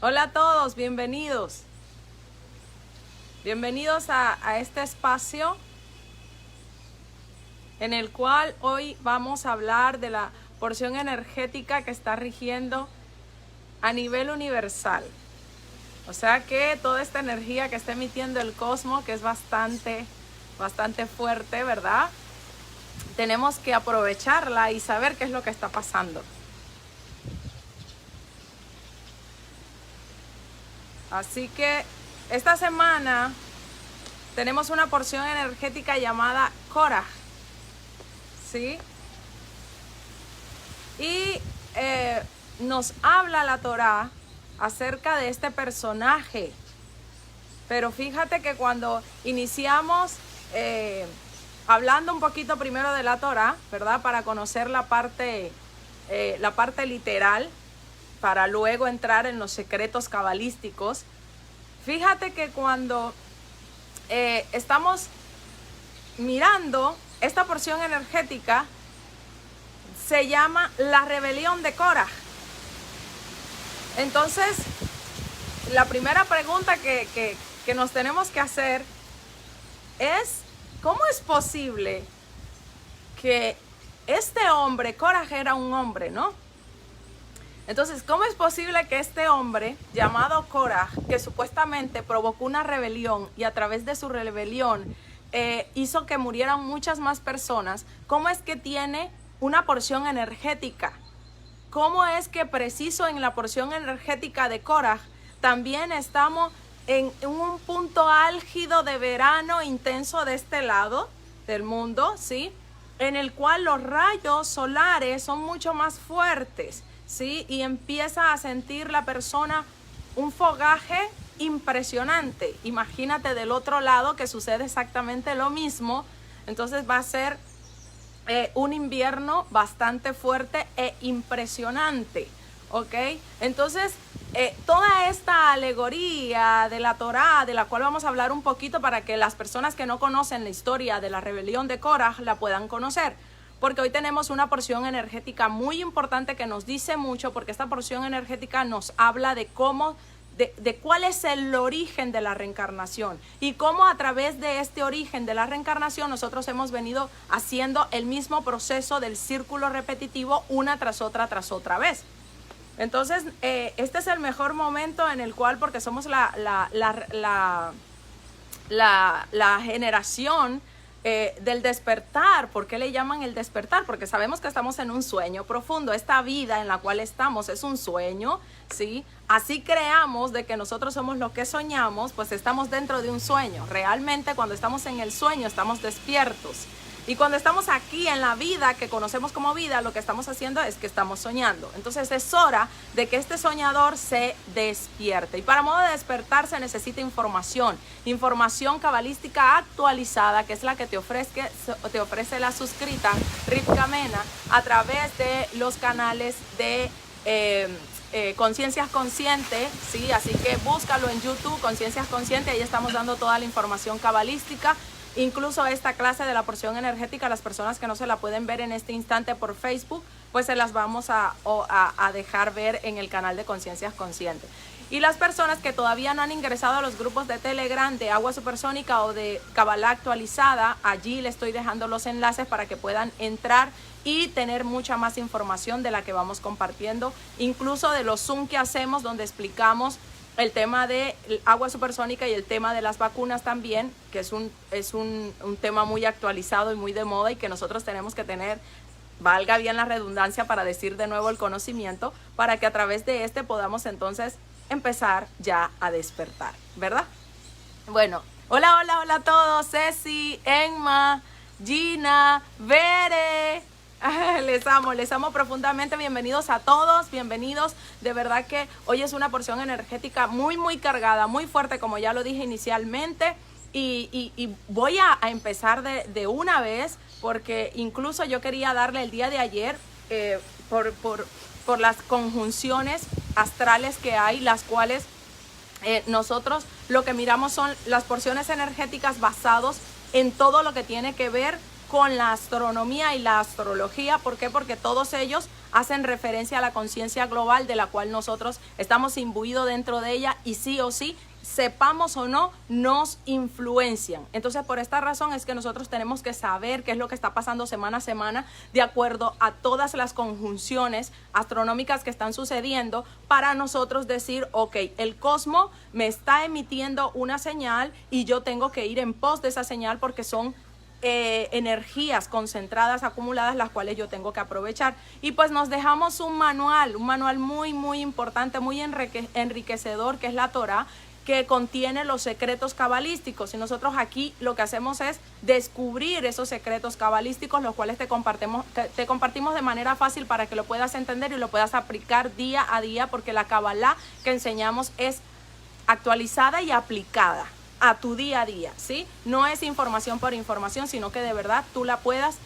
Hola a todos, bienvenidos. Bienvenidos a este espacio en el cual hoy vamos a hablar de la porción energética que está rigiendo a nivel universal. O sea que toda esta energía que está emitiendo el cosmos, que es bastante fuerte, ¿verdad? Tenemos que aprovecharla y saber qué es lo que está pasando. Así que esta semana tenemos una porción energética llamada Korah, ¿sí? Y nos habla la Torá acerca de este personaje. Pero fíjate que cuando iniciamos hablando un poquito primero de la Torá, ¿verdad? Para conocer la parte literal, para luego entrar en los secretos cabalísticos. Fíjate que cuando estamos mirando esta porción energética, se llama la rebelión de Korah. Entonces, la primera pregunta que nos tenemos que hacer es, ¿cómo es posible que este hombre, Korah era un hombre, ¿no? Entonces, ¿cómo es posible que este hombre llamado Korah, que supuestamente provocó una rebelión y a través de su rebelión hizo que murieran muchas más personas, cómo es que tiene una porción energética? ¿Cómo es que preciso en la porción energética de Korah también estamos en un punto álgido de verano intenso de este lado del mundo, ¿sí? En el cual los rayos solares son mucho más fuertes, ¿sí? Y empieza a sentir la persona un fogaje impresionante. Imagínate del otro lado que sucede exactamente lo mismo. Entonces va a ser un invierno bastante fuerte e impresionante, ¿ok? Entonces, toda esta alegoría de la Torá, de la cual vamos a hablar un poquito para que las personas que no conocen la historia de la rebelión de Korah la puedan conocer. Porque hoy tenemos una porción energética muy importante que nos dice mucho, porque esta porción energética nos habla de cómo, de cuál es el origen de la reencarnación y cómo a través de este origen de la reencarnación nosotros hemos venido haciendo el mismo proceso del círculo repetitivo una tras otra vez. Entonces, este es el mejor momento en el cual, porque somos la generación del despertar. ¿Por qué le llaman el despertar? Porque sabemos que estamos en un sueño profundo. Esta vida en la cual estamos es un sueño, ¿sí? Así creamos de que nosotros somos lo que soñamos, pues estamos dentro de un sueño. Realmente cuando estamos en el sueño estamos despiertos. Y cuando estamos aquí en la vida, que conocemos como vida, lo que estamos haciendo es que estamos soñando. Entonces es hora de que este soñador se despierte. Y para modo de despertar se necesita información cabalística actualizada, que es la que te ofrece la suscrita Rivka Mena a través de los canales de Conciencias Conscientes, ¿sí? Así que búscalo en YouTube, Conciencias Conscientes, ahí estamos dando toda la información cabalística. Incluso esta clase de la porción energética, las personas que no se la pueden ver en este instante por Facebook, pues se las vamos a dejar ver en el canal de Conciencias Conscientes. Y las personas que todavía no han ingresado a los grupos de Telegram de Agua Supersónica o de Kabbalah Actualizada, allí les estoy dejando los enlaces para que puedan entrar y tener mucha más información de la que vamos compartiendo, incluso de los Zoom que hacemos donde explicamos el tema de agua supersónica y el tema de las vacunas también, que es un tema muy actualizado y muy de moda y que nosotros tenemos que tener, valga bien la redundancia para decir de nuevo el conocimiento, para que a través de este podamos entonces empezar ya a despertar, ¿verdad? Bueno, hola a todos, Ceci, Enma, Gina, Bere. Les amo profundamente. Bienvenidos a todos, bienvenidos. De verdad que hoy es una porción energética muy cargada, muy fuerte, como ya lo dije inicialmente. Y voy a empezar de una vez, porque incluso yo quería darle el día de ayer por las conjunciones astrales que hay, las cuales nosotros lo que miramos son las porciones energéticas basados en todo lo que tiene que ver con la astronomía y la astrología. ¿Por qué? Porque todos ellos hacen referencia a la conciencia global de la cual nosotros estamos imbuidos dentro de ella y sí o sí, sepamos o no, nos influencian. Entonces, por esta razón es que nosotros tenemos que saber qué es lo que está pasando semana a semana de acuerdo a todas las conjunciones astronómicas que están sucediendo para nosotros decir, ok, el cosmos me está emitiendo una señal y yo tengo que ir en pos de esa señal porque son energías concentradas, acumuladas, las cuales yo tengo que aprovechar. Y pues nos dejamos un manual muy importante, muy enriquecedor, que es la Torá, que contiene los secretos cabalísticos. Y nosotros aquí lo que hacemos es descubrir esos secretos cabalísticos, los cuales te compartimos de manera fácil para que lo puedas entender y lo puedas aplicar día a día, porque la Kabbalah que enseñamos es actualizada y aplicada a tu día a día, ¿sí? No es información por información, sino que de verdad tú la puedas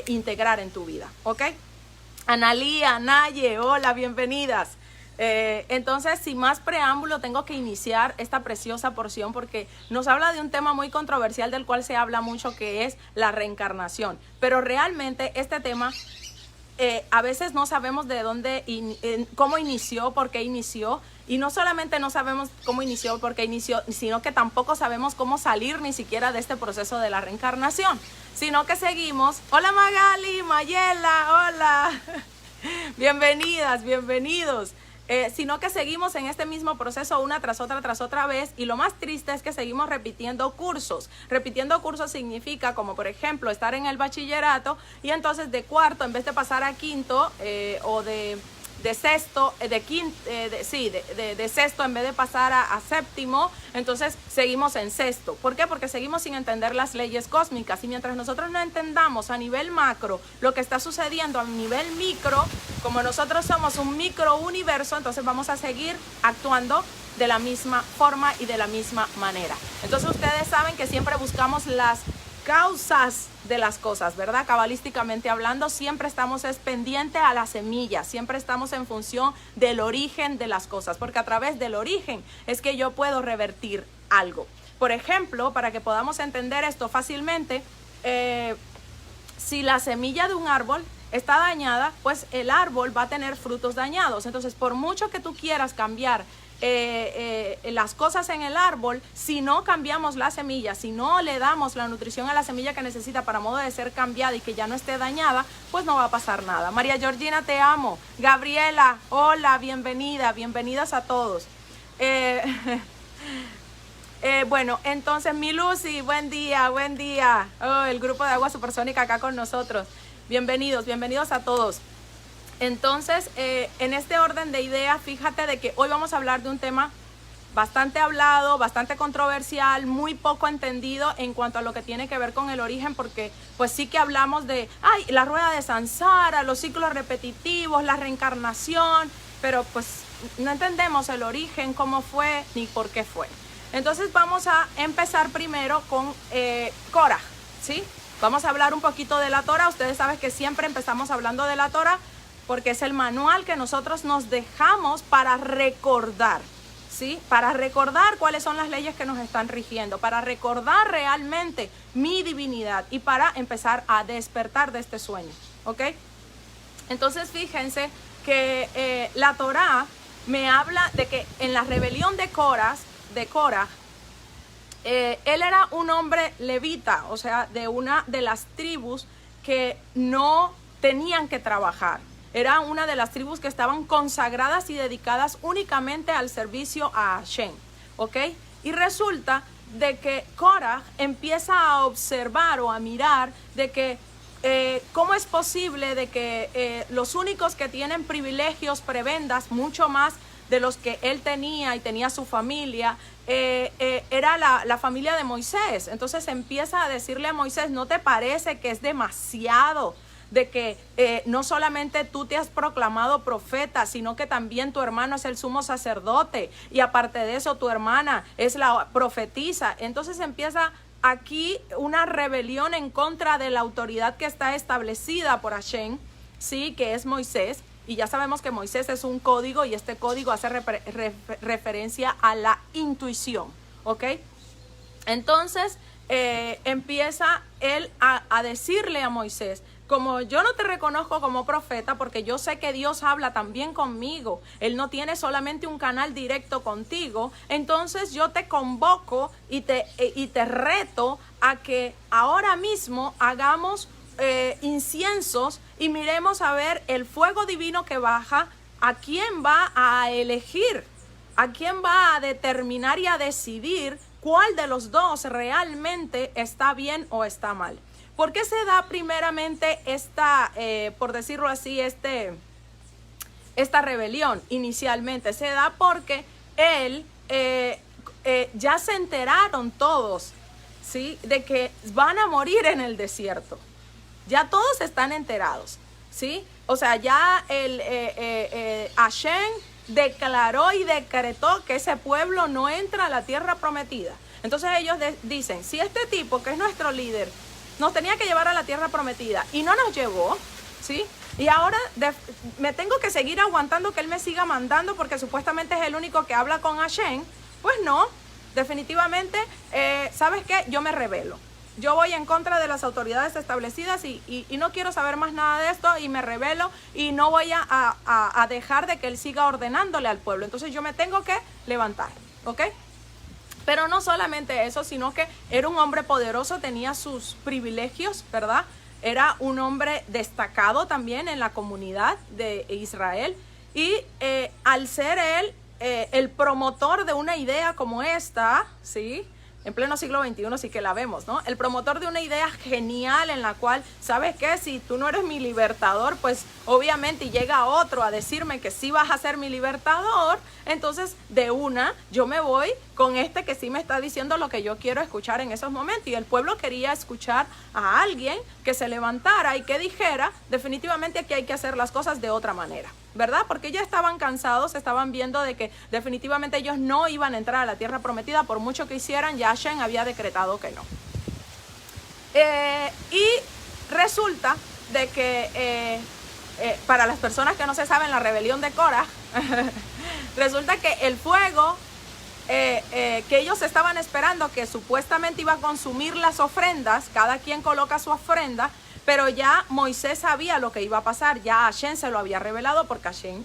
integrar en tu vida, ¿ok? Analía, Naye, hola, bienvenidas. Entonces, sin más preámbulo, tengo que iniciar esta preciosa porción porque nos habla de un tema muy controversial del cual se habla mucho, que es la reencarnación. Pero realmente este tema a veces no sabemos de dónde, cómo inició, por qué inició. Y no solamente no sabemos cómo inició, por qué inició, sino que tampoco sabemos cómo salir ni siquiera de este proceso de la reencarnación. Sino que seguimos. Hola Magali, Mayela, hola. Bienvenidas, bienvenidos. Sino que seguimos en este mismo proceso una tras otra vez, y lo más triste es que seguimos repitiendo cursos. Repitiendo cursos significa, como por ejemplo, estar en el bachillerato y entonces de cuarto, en vez de pasar a quinto o de sexto, de sexto en vez de pasar a séptimo, entonces seguimos en sexto. ¿Por qué? Porque seguimos sin entender las leyes cósmicas, y mientras nosotros no entendamos a nivel macro lo que está sucediendo a nivel micro, como nosotros somos un microuniverso, entonces vamos a seguir actuando de la misma forma y de la misma manera. Entonces ustedes saben que siempre buscamos las causas de las cosas, ¿verdad? Cabalísticamente hablando, siempre estamos pendientes a la semilla, siempre estamos en función del origen de las cosas, porque a través del origen es que yo puedo revertir algo. Por ejemplo, para que podamos entender esto fácilmente, si la semilla de un árbol está dañada, pues el árbol va a tener frutos dañados. Entonces, por mucho que tú quieras cambiar las cosas en el árbol, si no cambiamos la semilla, si no le damos la nutrición a la semilla que necesita para modo de ser cambiada y que ya no esté dañada, pues no va a pasar nada. María Georgina, te amo. Gabriela, hola, bienvenida, bienvenidas a todos. Bueno, entonces mi Lucy, buen día, buen día. Oh, el grupo de Agua Supersónica acá con nosotros. Bienvenidos, bienvenidos a todos. Entonces, en este orden de ideas, fíjate de que hoy vamos a hablar de un tema bastante hablado, bastante controversial, muy poco entendido en cuanto a lo que tiene que ver con el origen, porque pues sí que hablamos de la rueda de Sansara, los ciclos repetitivos, la reencarnación, pero pues no entendemos el origen, cómo fue, ni por qué fue. Entonces vamos a empezar primero con Korah, ¿sí? Vamos a hablar un poquito de la Torah. Ustedes saben que siempre empezamos hablando de la Torah, porque es el manual que nosotros nos dejamos para recordar, ¿sí? Para recordar cuáles son las leyes que nos están rigiendo, para recordar realmente mi divinidad y para empezar a despertar de este sueño, ¿ok? Entonces fíjense que la Torá me habla de que en la rebelión de Korah, él era un hombre levita, o sea, de una de las tribus que no tenían que trabajar. Era una de las tribus que estaban consagradas y dedicadas únicamente al servicio a Hashem, ¿ok? Y resulta de que Korah empieza a observar o a mirar de que cómo es posible de que los únicos que tienen privilegios, prebendas, mucho más de los que él tenía y tenía su familia, era la familia de Moisés. Entonces empieza a decirle a Moisés, ¿no te parece que es demasiado? De que no solamente tú te has proclamado profeta, sino que también tu hermano es el sumo sacerdote, y aparte de eso tu hermana es la profetisa. Entonces empieza aquí una rebelión en contra de la autoridad que está establecida por Hashem, sí, que es Moisés. Y ya sabemos que Moisés es un código, y este código hace referencia a la intuición, ¿ok? Entonces empieza él a decirle a Moisés como yo no te reconozco como profeta, porque yo sé que Dios habla también conmigo, Él no tiene solamente un canal directo contigo, entonces yo te convoco y te reto a que ahora mismo hagamos inciensos y miremos a ver el fuego divino que baja, a quién va a elegir, a quién va a determinar y a decidir cuál de los dos realmente está bien o está mal. ¿Por qué se da primeramente esta, por decirlo así, esta rebelión inicialmente? Se da porque ya se enteraron todos, ¿sí?, de que van a morir en el desierto. Ya todos están enterados, ¿sí? O sea, ya Hashem declaró y decretó que ese pueblo no entra a la tierra prometida. Entonces ellos dicen, si este tipo, que es nuestro líder, nos tenía que llevar a la tierra prometida y no nos llevó, ¿sí? Y ahora me tengo que seguir aguantando que él me siga mandando porque supuestamente es el único que habla con Hashem. Pues no, definitivamente, ¿sabes qué? Yo me rebelo. Yo voy en contra de las autoridades establecidas y no quiero saber más nada de esto y me rebelo y no voy a dejar de que él siga ordenándole al pueblo. Entonces yo me tengo que levantar, ¿ok? Pero no solamente eso, sino que era un hombre poderoso, tenía sus privilegios, ¿verdad? Era un hombre destacado también en la comunidad de Israel y al ser él el promotor de una idea como esta, ¿sí?, en pleno siglo XXI sí que la vemos, ¿no? El promotor de una idea genial en la cual, ¿sabes qué? Si tú no eres mi libertador, pues obviamente llega otro a decirme que sí vas a ser mi libertador, entonces de una yo me voy con este que sí me está diciendo lo que yo quiero escuchar en esos momentos. Y el pueblo quería escuchar a alguien que se levantara y que dijera, definitivamente aquí hay que hacer las cosas de otra manera, ¿verdad? Porque ya estaban cansados, estaban viendo de que definitivamente ellos no iban a entrar a la tierra prometida, por mucho que hicieran, ya Hashem había decretado que no. Y resulta de que para las personas que no se saben la rebelión de Korah, resulta que el fuego que ellos estaban esperando, que supuestamente iba a consumir las ofrendas, cada quien coloca su ofrenda, pero ya Moisés sabía lo que iba a pasar, ya Hashem se lo había revelado porque Hashem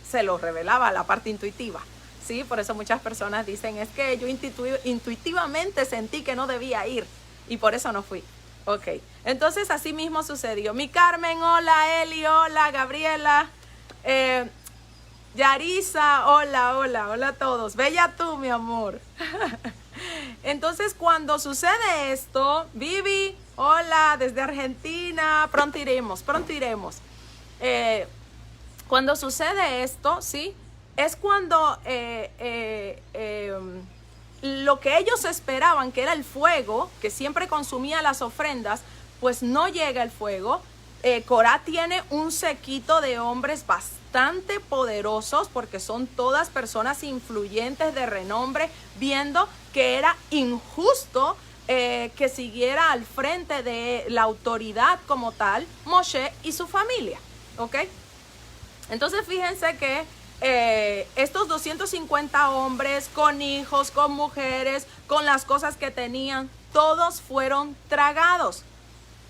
se lo revelaba, la parte intuitiva, ¿sí? Por eso muchas personas dicen, es que yo intuitivamente sentí que no debía ir y por eso no fui. Ok, entonces así mismo sucedió. Mi Carmen, hola. Eli, hola. Gabriela, Yarisa, hola a todos. Bella tú, mi amor. Entonces cuando sucede esto, Vivi, hola, desde Argentina, pronto iremos. Cuando sucede esto, ¿sí? Es cuando lo que ellos esperaban, que era el fuego, que siempre consumía las ofrendas, pues no llega el fuego. Korah tiene un séquito de hombres bastante poderosos, porque son todas personas influyentes de renombre, viendo que era injusto que siguiera al frente de la autoridad como tal Moshe y su familia, ¿ok? Entonces fíjense que estos 250 hombres con hijos, con mujeres, con las cosas que tenían, todos fueron tragados.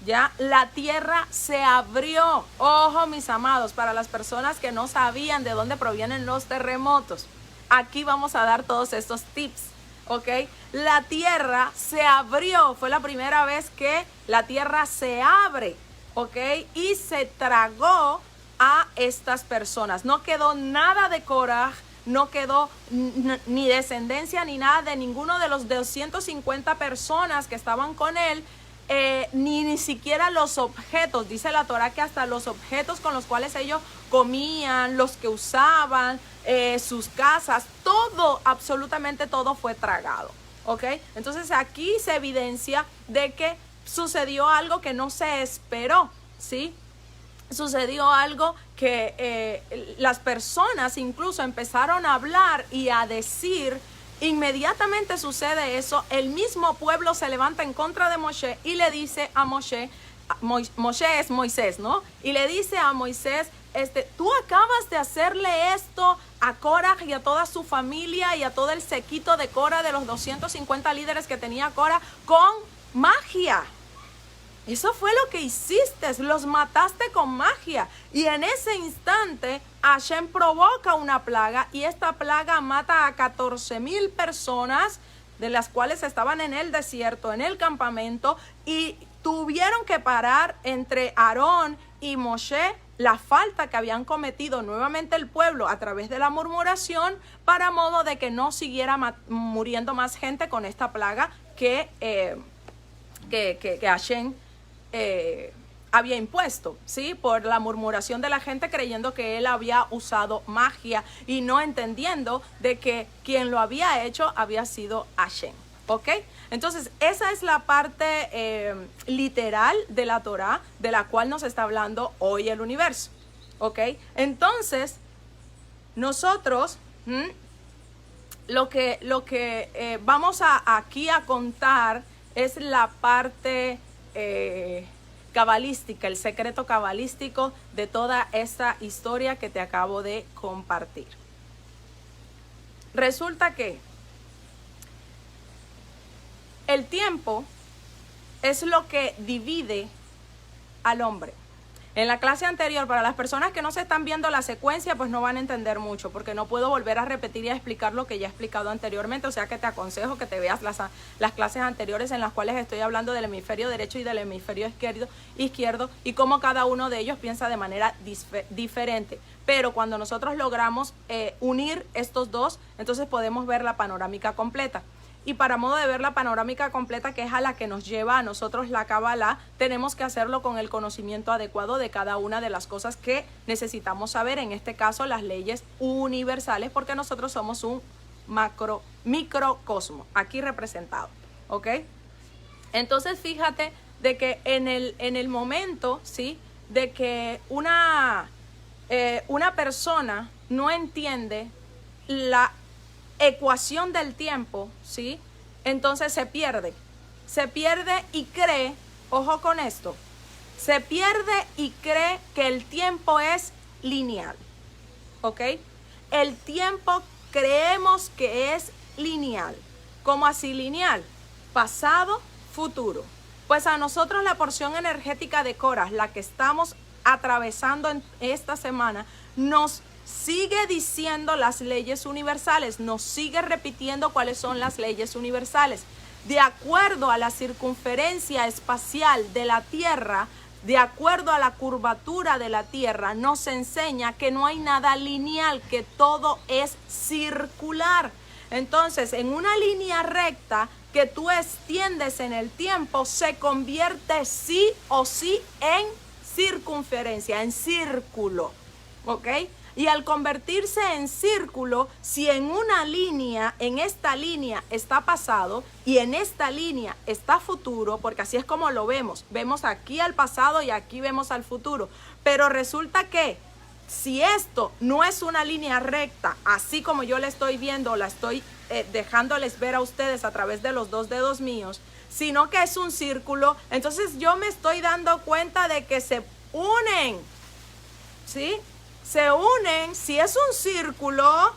Ya la tierra se abrió. Ojo, mis amados, para las personas que no sabían de dónde provienen los terremotos, aquí vamos a dar todos estos tips, ¿ok? La tierra se abrió, fue la primera vez que la tierra se abre, ¿ok? Y se tragó a estas personas. No quedó nada de Korah, no quedó ni descendencia ni nada de ninguno de los 250 personas que estaban con él, ni siquiera los objetos. Dice la Torah que hasta los objetos con los cuales ellos comían, los que usaban, sus casas, todo, absolutamente todo fue tragado, ¿ok? Entonces aquí se evidencia de que sucedió algo que no se esperó, ¿sí? Sucedió algo que las personas incluso empezaron a hablar y a decir. Inmediatamente sucede eso, el mismo pueblo se levanta en contra de Moshe y le dice a Moshe, Moshe es Moisés, ¿no? Y le dice a Moisés, tú acabas de hacerle esto a Korah y a toda su familia y a todo el séquito de Korah, de los 250 líderes que tenía Korah, con magia. Eso fue lo que hiciste, los mataste con magia. Y en ese instante, Hashem provoca una plaga y esta plaga mata a 14,000 personas, de las cuales estaban en el desierto, en el campamento, y tuvieron que parar entre Aarón y Moshe la falta que habían cometido nuevamente el pueblo a través de la murmuración, para modo de que no siguiera muriendo más gente con esta plaga que Hashem había impuesto, ¿sí? Por la murmuración de la gente, creyendo que él había usado magia y no entendiendo de que quien lo había hecho había sido Hashem, ¿ok? Entonces, esa es la parte literal de la Torah, de la cual nos está hablando hoy el universo, ¿ok? Entonces, nosotros lo que vamos aquí a contar es la parte cabalística, el secreto cabalístico de toda esta historia que te acabo de compartir. Resulta que el tiempo es lo que divide al hombre. En la clase anterior, para las personas que no se están viendo la secuencia, pues no van a entender mucho, porque no puedo volver a repetir y a explicar lo que ya he explicado anteriormente. O sea que te aconsejo que te veas las clases anteriores, en las cuales estoy hablando del hemisferio derecho y del hemisferio izquierdo y cómo cada uno de ellos piensa de manera diferente. Pero cuando nosotros logramos unir estos dos, entonces podemos ver la panorámica completa. Y para modo de ver la panorámica completa, que es a la que nos lleva a nosotros la Kabbalah, tenemos que hacerlo con el conocimiento adecuado de cada una de las cosas que necesitamos saber, en este caso las leyes universales, porque nosotros somos un microcosmo, aquí representado, ¿ok? Entonces fíjate de que en el momento, ¿sí?, de que una persona no entiende la ecuación del tiempo, ¿sí?, entonces se pierde y cree, ojo con esto, se pierde y cree que el tiempo es lineal, ¿ok? El tiempo creemos que es lineal. ¿Cómo así lineal? Pasado, futuro. Pues a nosotros la porción energética de Korah, la que estamos atravesando en esta semana, nos sigue diciendo las leyes universales, nos sigue repitiendo cuáles son las leyes universales. De acuerdo a la circunferencia espacial de la Tierra, de acuerdo a la curvatura de la Tierra, nos enseña que no hay nada lineal, que todo es circular. Entonces, en una línea recta que tú extiendes en el tiempo, se convierte sí o sí en circunferencia, en círculo, ¿ok? Y al convertirse en círculo, si en una línea, en esta línea está pasado y en esta línea está futuro, porque así es como lo vemos aquí al pasado y aquí vemos al futuro, pero resulta que si esto no es una línea recta, así como yo la estoy viendo, la estoy dejándoles ver a ustedes a través de los dos dedos míos, sino que es un círculo, entonces yo me estoy dando cuenta de que se unen, ¿sí? Se unen. Si es un círculo,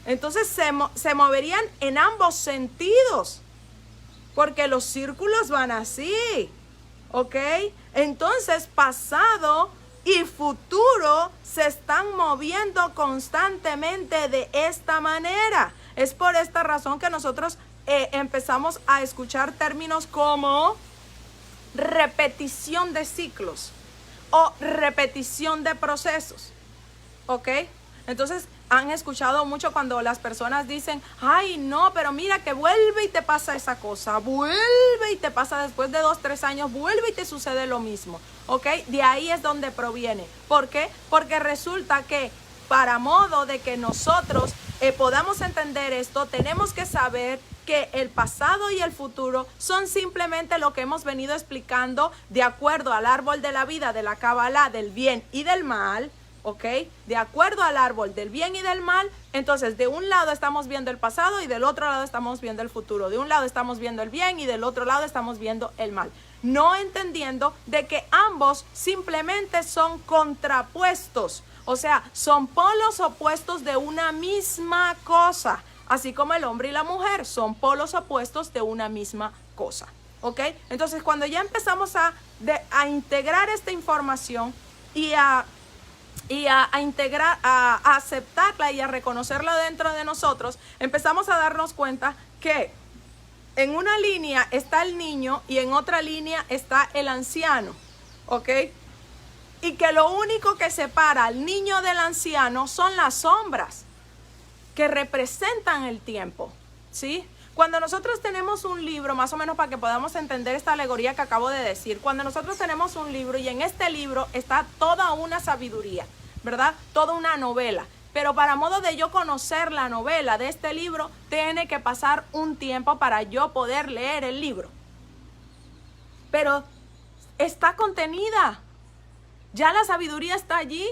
entonces se moverían en ambos sentidos, porque los círculos van así, ¿ok? Entonces pasado y futuro se están moviendo constantemente de esta manera. Es por esta razón que nosotros empezamos a escuchar términos como repetición de ciclos o repetición de procesos, ¿ok? Entonces han escuchado mucho cuando las personas dicen, ay no, pero mira que vuelve y te pasa esa cosa, vuelve y te pasa después de 2, 3 años, vuelve y te sucede lo mismo, ¿ok? De ahí es donde proviene. ¿Por qué? Porque resulta que para modo de que nosotros podamos entender esto, tenemos que saber que el pasado y el futuro son simplemente lo que hemos venido explicando de acuerdo al árbol de la vida de la Kabbalah, del bien y del mal, ¿ok? De acuerdo al árbol del bien y del mal, entonces de un lado estamos viendo el pasado y del otro lado estamos viendo el futuro. De un lado estamos viendo el bien y del otro lado estamos viendo el mal. No entendiendo de que ambos simplemente son contrapuestos. O sea, son polos opuestos de una misma cosa. Así como el hombre y la mujer son polos opuestos de una misma cosa. ¿ok? Entonces, cuando ya empezamos a integrar esta información y a integrar, a aceptarla y a reconocerla dentro de nosotros, empezamos a darnos cuenta que en una línea está el niño y en otra línea está el anciano, ¿ok? Y que lo único que separa al niño del anciano son las sombras que representan el tiempo, ¿sí? Cuando nosotros tenemos un libro, más o menos para que podamos entender esta alegoría que acabo de decir, cuando nosotros tenemos un libro y en este libro está toda una sabiduría, ¿verdad? Toda una novela. Pero para modo de yo conocer la novela de este libro, tiene que pasar un tiempo para yo poder leer el libro. Pero está contenida. Ya la sabiduría está allí.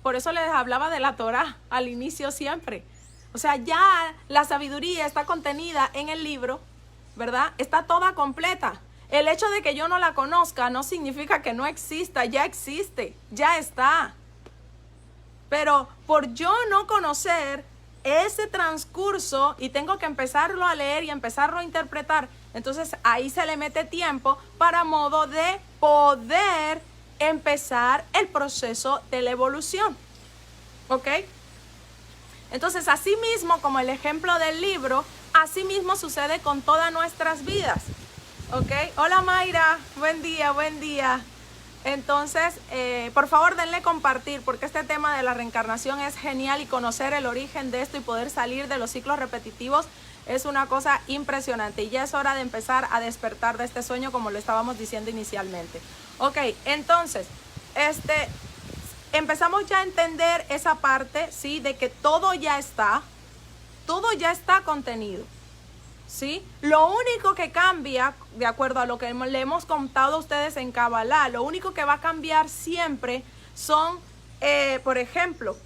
Por eso les hablaba de la Torá al inicio siempre. O sea, ya la sabiduría está contenida en el libro, ¿verdad? Está toda completa. El hecho de que yo no la conozca no significa que no exista, ya existe, ya está. Pero por yo no conocer ese transcurso y tengo que empezarlo a leer y empezarlo a interpretar, entonces ahí se le mete tiempo para modo de poder empezar el proceso de la evolución. ¿Ok? Entonces, así mismo como el ejemplo del libro, así mismo sucede con todas nuestras vidas. ¿Ok? Hola Mayra, buen día, buen día. Entonces, por favor denle compartir porque este tema de la reencarnación es genial y conocer el origen de esto y poder salir de los ciclos repetitivos es una cosa impresionante y ya es hora de empezar a despertar de este sueño como lo estábamos diciendo inicialmente. Ok, entonces, empezamos ya a entender esa parte, ¿sí? De que todo ya está contenido, ¿sí? Lo único que cambia, de acuerdo a lo que le hemos contado a ustedes en Kabbalah, lo único que va a cambiar siempre son, por ejemplo,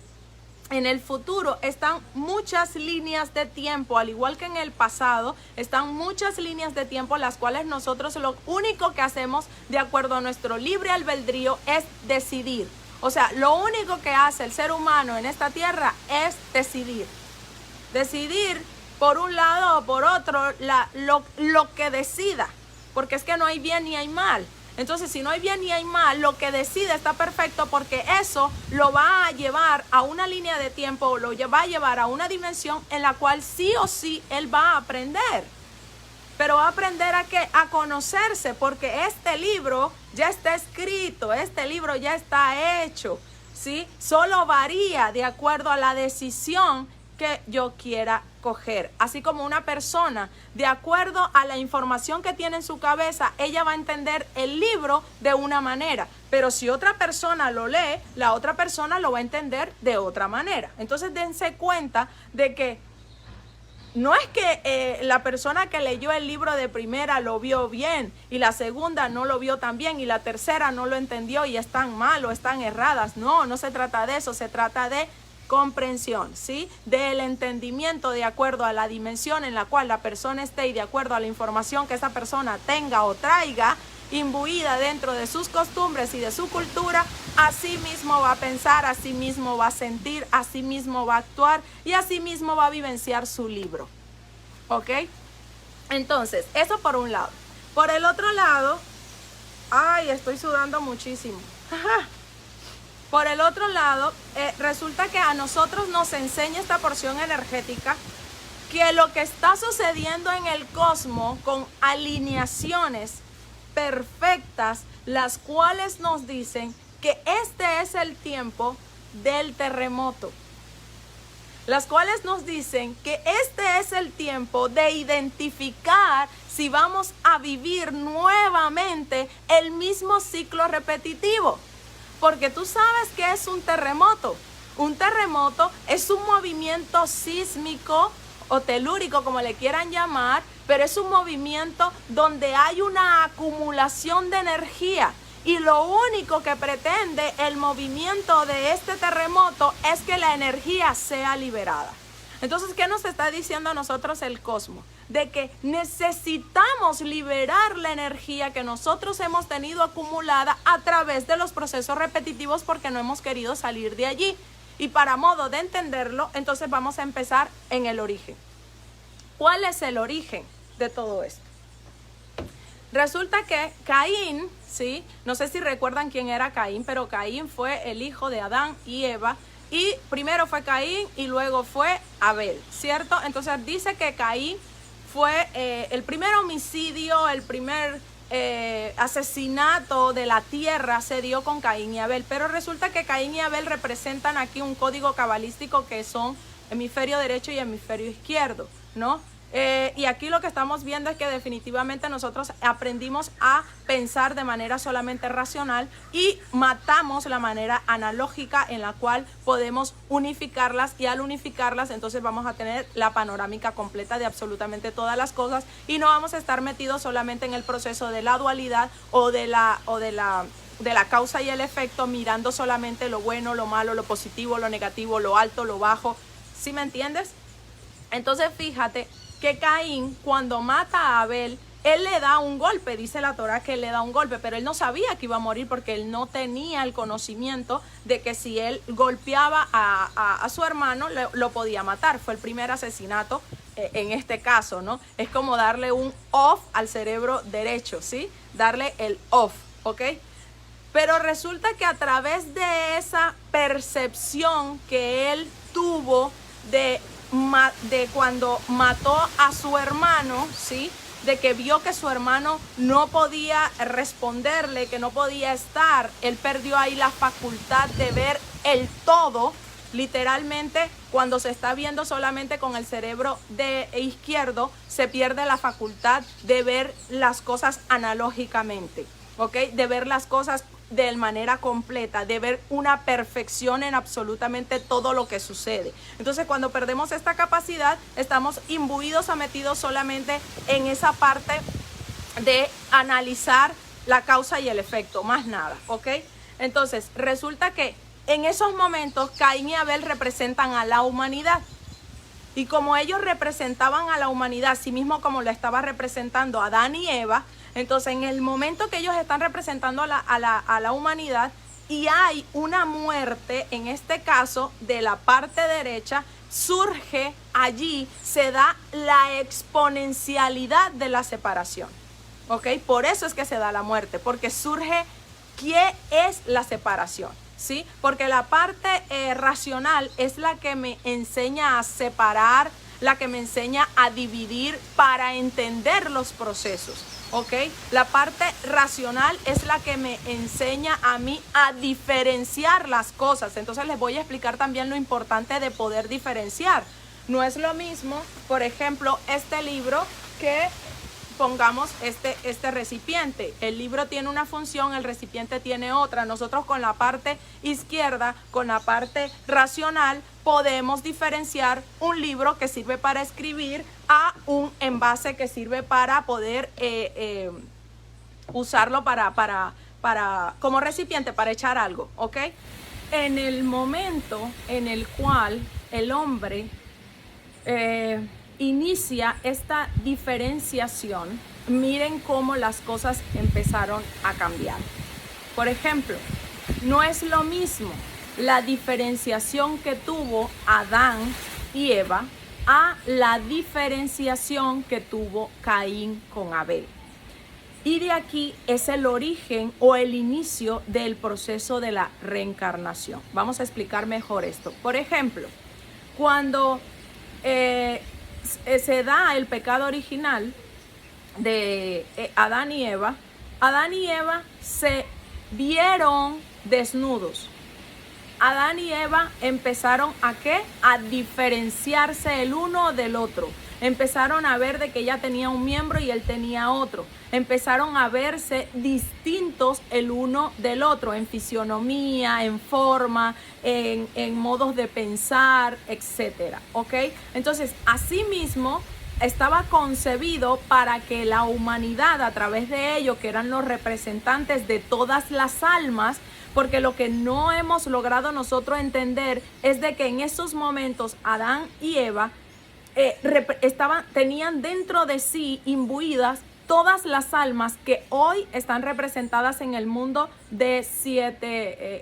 en el futuro están muchas líneas de tiempo, al igual que en el pasado, están muchas líneas de tiempo las cuales nosotros lo único que hacemos de acuerdo a nuestro libre albedrío es decidir. O sea, lo único que hace el ser humano en esta tierra es decidir. Decidir por un lado o por otro lo que decida, porque es que no hay bien ni hay mal. Entonces, si no hay bien ni hay mal, lo que decide está perfecto porque eso lo va a llevar a una línea de tiempo, lo va a llevar a una dimensión en la cual sí o sí él va a aprender. Pero va a aprender a qué? A conocerse, porque este libro ya está escrito, este libro ya está hecho, ¿sí? Solo varía de acuerdo a la decisión que yo quiera coger. Así como una persona, de acuerdo a la información que tiene en su cabeza, ella va a entender el libro de una manera. Pero si otra persona lo lee, la otra persona lo va a entender de otra manera. Entonces dense cuenta de que no es que la persona que leyó el libro de primera lo vio bien y la segunda no lo vio tan bien y la tercera no lo entendió y están mal o están erradas. No, no se trata de eso, se trata de comprensión, ¿sí? Del entendimiento de acuerdo a la dimensión en la cual la persona esté y de acuerdo a la información que esa persona tenga o traiga imbuida dentro de sus costumbres y de su cultura, así mismo va a pensar, así mismo va a sentir, así mismo va a actuar y así mismo va a vivenciar su libro. ¿Ok? Entonces, eso por un lado. Por el otro lado, ay, estoy sudando muchísimo. Por el otro lado, resulta que a nosotros nos enseña esta porción energética que lo que está sucediendo en el cosmos con alineaciones perfectas, las cuales nos dicen que este es el tiempo del terremoto, las cuales nos dicen que este es el tiempo de identificar si vamos a vivir nuevamente el mismo ciclo repetitivo. Porque tú sabes que es un terremoto. Un terremoto es un movimiento sísmico o telúrico, como le quieran llamar, pero es un movimiento donde hay una acumulación de energía. Y lo único que pretende el movimiento de este terremoto es que la energía sea liberada. Entonces, ¿qué nos está diciendo a nosotros el cosmos? De que necesitamos liberar la energía que nosotros hemos tenido acumulada a través de los procesos repetitivos porque no hemos querido salir de allí. Y para modo de entenderlo, entonces vamos a empezar en el origen. ¿Cuál es el origen de todo esto? Resulta que Caín, ¿sí? No sé si recuerdan quién era Caín, pero Caín fue el hijo de Adán y Eva. Y primero fue Caín y luego fue Abel, ¿cierto? Entonces dice que Caín fue el primer homicidio, el primer asesinato de la tierra se dio con Caín y Abel. Pero resulta que Caín y Abel representan aquí un código cabalístico que son hemisferio derecho y hemisferio izquierdo, ¿no? Y aquí lo que estamos viendo es que definitivamente nosotros aprendimos a pensar de manera solamente racional y matamos la manera analógica en la cual podemos unificarlas, y al unificarlas entonces vamos a tener la panorámica completa de absolutamente todas las cosas y no vamos a estar metidos solamente en el proceso de la dualidad o de la causa y el efecto, mirando solamente lo bueno, lo malo, lo positivo, lo negativo, lo alto, lo bajo. ¿Sí me entiendes? Entonces fíjate que Caín, cuando mata a Abel, él le da un golpe, dice la Torá que él le da un golpe, pero él no sabía que iba a morir porque él no tenía el conocimiento de que si él golpeaba a su hermano, lo podía matar. Fue el primer asesinato en este caso, ¿no? Es como darle un off al cerebro derecho, ¿sí? Darle el off, ¿ok? Pero resulta que a través de esa percepción que él tuvo de cuando mató a su hermano, ¿sí? De que vio que su hermano no podía responderle, que no podía estar, él perdió ahí la facultad de ver el todo. Literalmente, cuando se está viendo solamente con el cerebro izquierdo, se pierde la facultad de ver las cosas analógicamente, ¿ok? De ver las cosas de manera completa, de ver una perfección en absolutamente todo lo que sucede. Entonces, cuando perdemos esta capacidad, estamos imbuidos o metidos solamente en esa parte de analizar la causa y el efecto, más nada, ¿ok? Entonces, resulta que en esos momentos Caín y Abel representan a la humanidad. Y como ellos representaban a la humanidad, así mismo como lo estaba representando Adán y Eva, entonces en el momento que ellos están representando a la humanidad y hay una muerte, en este caso de la parte derecha, surge allí, se da la exponencialidad de la separación, ¿ok? Por eso es que se da la muerte, porque surge, ¿qué es la separación? ¿Sí? Porque la parte racional es la que me enseña a separar, la que me enseña a dividir para entender los procesos, ¿ok? La parte racional es la que me enseña a mí a diferenciar las cosas. Entonces les voy a explicar también lo importante de poder diferenciar. No es lo mismo, por ejemplo, este libro que pongamos este recipiente. El libro tiene una función, el recipiente tiene otra. Nosotros con la parte izquierda, con la parte racional, podemos diferenciar un libro que sirve para escribir a un envase que sirve para poder usarlo como recipiente, para echar algo, ¿ok? En el momento en el cual el hombre inicia esta diferenciación, miren cómo las cosas empezaron a cambiar. Por ejemplo, no es lo mismo la diferenciación que tuvo Adán y Eva a la diferenciación que tuvo Caín con Abel. Y de aquí es el origen o el inicio del proceso de la reencarnación. Vamos a explicar mejor esto. Por ejemplo, cuando se da el pecado original de Adán y Eva se vieron desnudos. Adán y Eva empezaron ¿a qué? A diferenciarse el uno del otro. Empezaron a ver de que ella tenía un miembro y él tenía otro. Empezaron a verse distintos el uno del otro, en fisionomía, en forma, en modos de pensar, etcétera, ¿ok? Entonces, asimismo, estaba concebido para que la humanidad, a través de ellos, que eran los representantes de todas las almas, porque lo que no hemos logrado nosotros entender es de que en esos momentos Adán y Eva tenían dentro de sí imbuidas todas las almas que hoy están representadas en el mundo de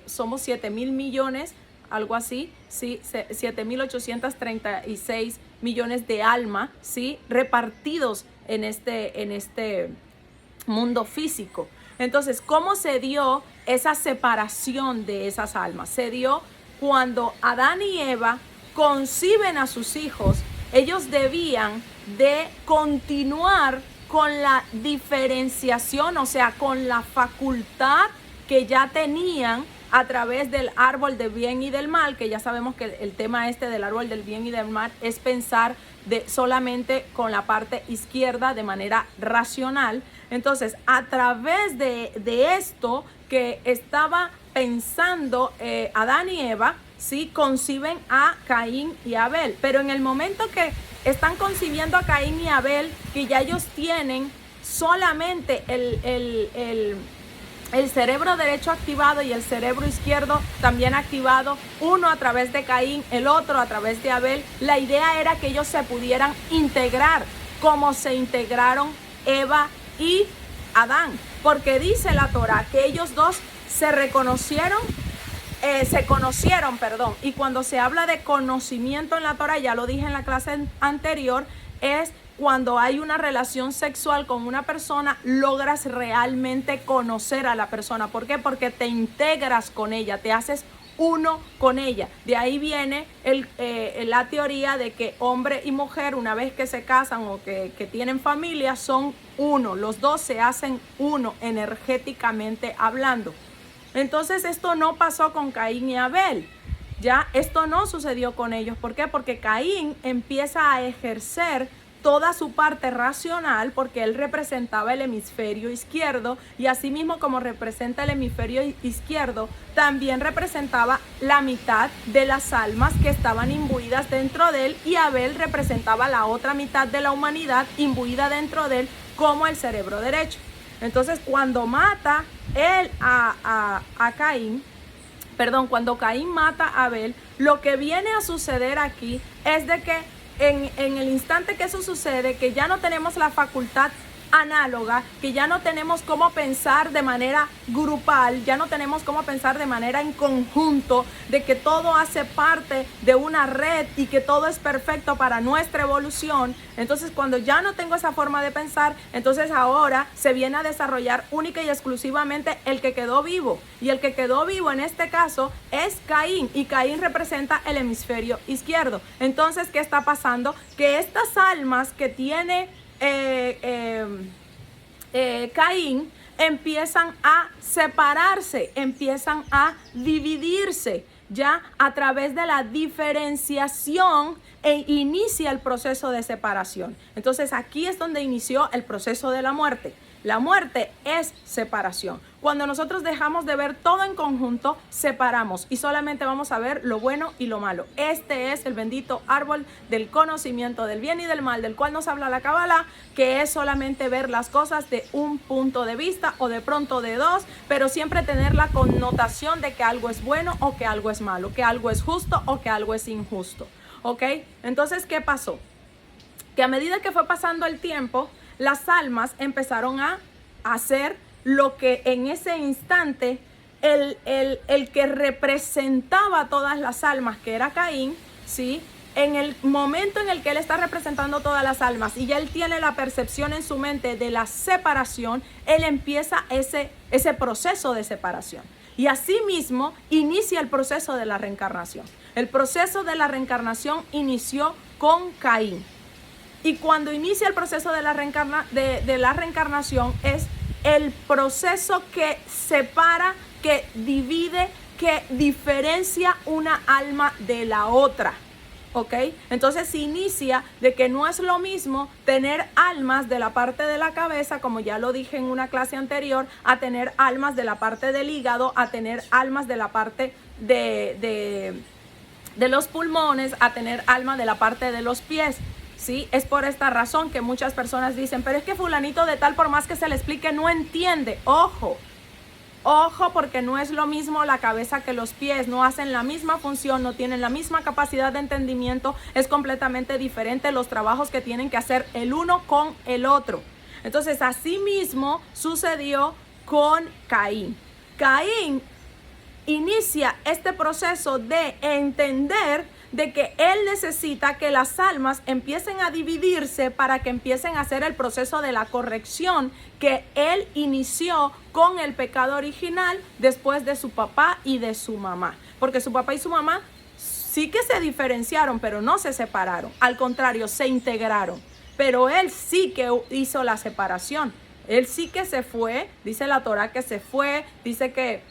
somos 7,000 millones, algo así, ¿sí? 7,836 millones de almas, ¿sí? Repartidos en este mundo físico. Entonces, ¿cómo se dio esa separación de esas almas? Se dio cuando Adán y Eva conciben a sus hijos. Ellos debían de continuar con la diferenciación, o sea, con la facultad que ya tenían a través del árbol del bien y del mal, que ya sabemos que el tema del árbol del bien y del mal es pensar solamente con la parte izquierda de manera racional. Entonces, a través de esto que estaba pensando Adán y Eva, ¿sí? Conciben a Caín y Abel. Pero en el momento que están concibiendo a Caín y Abel, que ya ellos tienen solamente el cerebro derecho activado y el cerebro izquierdo también activado, uno a través de Caín, el otro a través de Abel, la idea era que ellos se pudieran integrar como se integraron Eva y Adán, porque dice la Torá que ellos dos se conocieron, y cuando se habla de conocimiento en la Torá, ya lo dije en la clase anterior, es cuando hay una relación sexual con una persona, logras realmente conocer a la persona. ¿Por qué? Porque te integras con ella, te haces uno con ella. De ahí viene la teoría de que hombre y mujer, una vez que se casan o que tienen familia, son uno. Los dos se hacen uno energéticamente hablando. Entonces esto no pasó con Caín y Abel. Ya esto no sucedió con ellos. ¿Por qué? Porque Caín empieza a ejercer toda su parte racional, porque él representaba el hemisferio izquierdo, y asimismo como representa el hemisferio izquierdo, también representaba la mitad de las almas que estaban imbuidas dentro de él, y Abel representaba la otra mitad de la humanidad imbuida dentro de él como el cerebro derecho. Entonces, cuando mata él a Caín, cuando Caín mata a Abel, lo que viene a suceder aquí es de que en el instante que eso sucede, que ya no tenemos la facultad análoga, que ya no tenemos cómo pensar de manera grupal, ya no tenemos cómo pensar de manera en conjunto, de que todo hace parte de una red y que todo es perfecto para nuestra evolución. Entonces, cuando ya no tengo esa forma de pensar, entonces ahora se viene a desarrollar única y exclusivamente el que quedó vivo. Y el que quedó vivo en este caso es Caín, y Caín representa el hemisferio izquierdo. Entonces, ¿qué está pasando? Que estas almas que tiene Caín empiezan a separarse, empiezan a dividirse, ya a través de la diferenciación inicia el proceso de separación. Entonces aquí es donde inició el proceso de la muerte. La muerte es separación. Cuando nosotros dejamos de ver todo en conjunto, separamos y solamente vamos a ver lo bueno y lo malo. Este es el bendito árbol del conocimiento del bien y del mal, del cual nos habla la Kabbalah, que es solamente ver las cosas de un punto de vista o de pronto de dos, pero siempre tener la connotación de que algo es bueno o que algo es malo, que algo es justo o que algo es injusto. ¿Ok? Entonces, ¿qué pasó? Que a medida que fue pasando el tiempo, las almas empezaron a hacer lo que en ese instante el que representaba a todas las almas, que era Caín, ¿sí? En el momento en el que él está representando todas las almas y ya él tiene la percepción en su mente de la separación, él empieza ese proceso de separación. Y asimismo inicia el proceso de la reencarnación. El proceso de la reencarnación inició con Caín. Y cuando inicia el proceso de la reencarnación es el proceso que separa, que divide, que diferencia una alma de la otra. ¿Ok? Entonces se inicia de que no es lo mismo tener almas de la parte de la cabeza, como ya lo dije en una clase anterior, a tener almas de la parte del hígado, a tener almas de la parte de los pulmones, a tener almas de la parte de los pies. Sí, es por esta razón que muchas personas dicen, pero es que fulanito de tal, por más que se le explique, no entiende. Ojo, porque no es lo mismo la cabeza que los pies, no hacen la misma función, no tienen la misma capacidad de entendimiento, es completamente diferente los trabajos que tienen que hacer el uno con el otro. Entonces, así mismo sucedió con Caín. Caín inicia este proceso de entender de que él necesita que las almas empiecen a dividirse para que empiecen a hacer el proceso de la corrección que él inició con el pecado original después de su papá y de su mamá. Porque su papá y su mamá sí que se diferenciaron, pero no se separaron. Al contrario, se integraron. Pero él sí que hizo la separación. Él sí que se fue, dice la Torá que se fue, dice que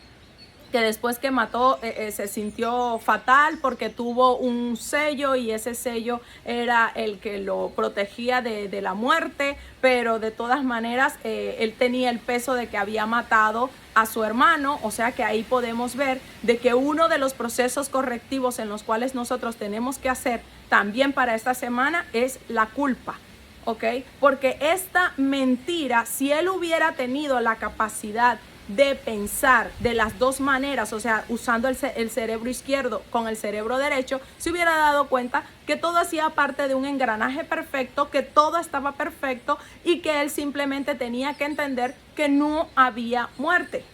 después que mató se sintió fatal porque tuvo un sello y ese sello era el que lo protegía de la muerte, pero de todas maneras él tenía el peso de que había matado a su hermano, o sea que ahí podemos ver de que uno de los procesos correctivos en los cuales nosotros tenemos que hacer también para esta semana es la culpa. ¿Ok? Porque esta mentira, si él hubiera tenido la capacidad de pensar de las dos maneras, o sea, usando el cerebro izquierdo con el cerebro derecho, se hubiera dado cuenta que todo hacía parte de un engranaje perfecto, que todo estaba perfecto y que él simplemente tenía que entender que no había muerte.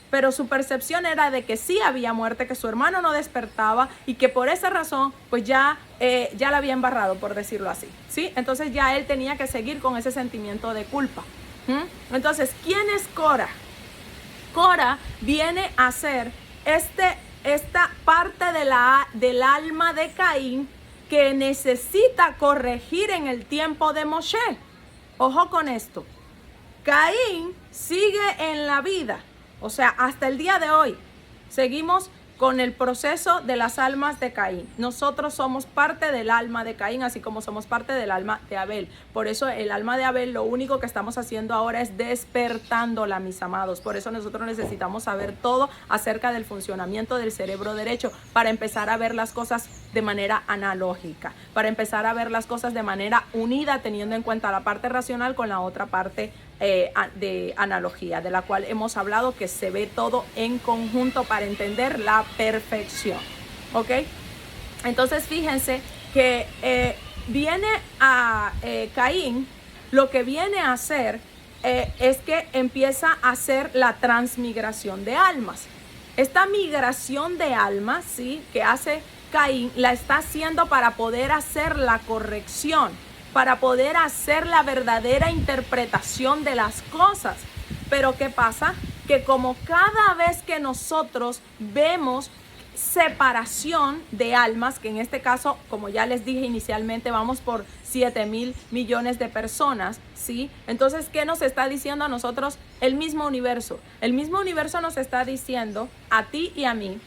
Pero su percepción era de que sí había muerte, que su hermano no despertaba y que por esa razón pues ya la había embarrado, por decirlo así, ¿sí? Entonces ya él tenía que seguir con ese sentimiento de culpa. Entonces, ¿quién es Cora? Cora viene a ser esta parte del alma de Caín que necesita corregir en el tiempo de Moshe. Ojo con esto. Caín sigue en la vida. O sea, hasta el día de hoy seguimos con el proceso de las almas de Caín. Nosotros somos parte del alma de Caín, así como somos parte del alma de Abel. Por eso el alma de Abel, lo único que estamos haciendo ahora es despertándola, mis amados. Por eso nosotros necesitamos saber todo acerca del funcionamiento del cerebro derecho para empezar a ver las cosas de manera analógica, para empezar a ver las cosas de manera unida, teniendo en cuenta la parte racional con la otra parte de analogía, de la cual hemos hablado, que se ve todo en conjunto para entender la perfección. ¿Ok? Entonces fíjense que viene a Caín, lo que viene a hacer es que empieza a hacer la transmigración de almas. Esta migración de almas, ¿sí?, que hace Caín, la está haciendo para poder hacer la corrección, para poder hacer la verdadera interpretación de las cosas. Pero ¿qué pasa? Que como cada vez que nosotros vemos separación de almas, que en este caso, como ya les dije inicialmente, vamos por 7,000 millones de personas, ¿sí? Entonces, ¿qué nos está diciendo a nosotros el mismo universo? El mismo universo nos está diciendo a ti y a mí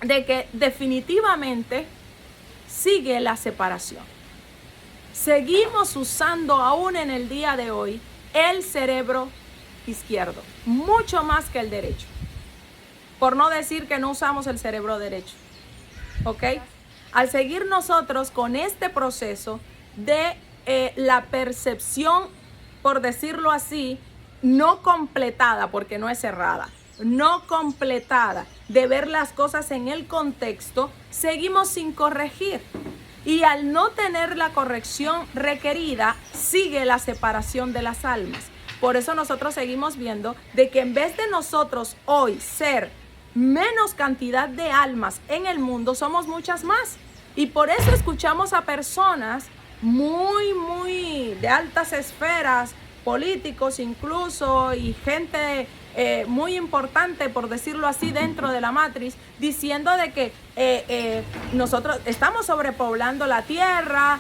de que definitivamente sigue la separación. Seguimos usando aún en el día de hoy el cerebro izquierdo, mucho más que el derecho. Por no decir que no usamos el cerebro derecho. ¿Ok? Al seguir nosotros con este proceso de la percepción, por decirlo así, no completada, porque no es cerrada, no completada, de ver las cosas en el contexto, seguimos sin corregir. Y al no tener la corrección requerida, sigue la separación de las almas. Por eso nosotros seguimos viendo de que en vez de nosotros hoy ser menos cantidad de almas en el mundo, somos muchas más. Y por eso escuchamos a personas muy de altas esferas, políticos incluso, y gente muy importante, por decirlo así, dentro de la matriz, diciendo de que nosotros estamos sobrepoblando la tierra,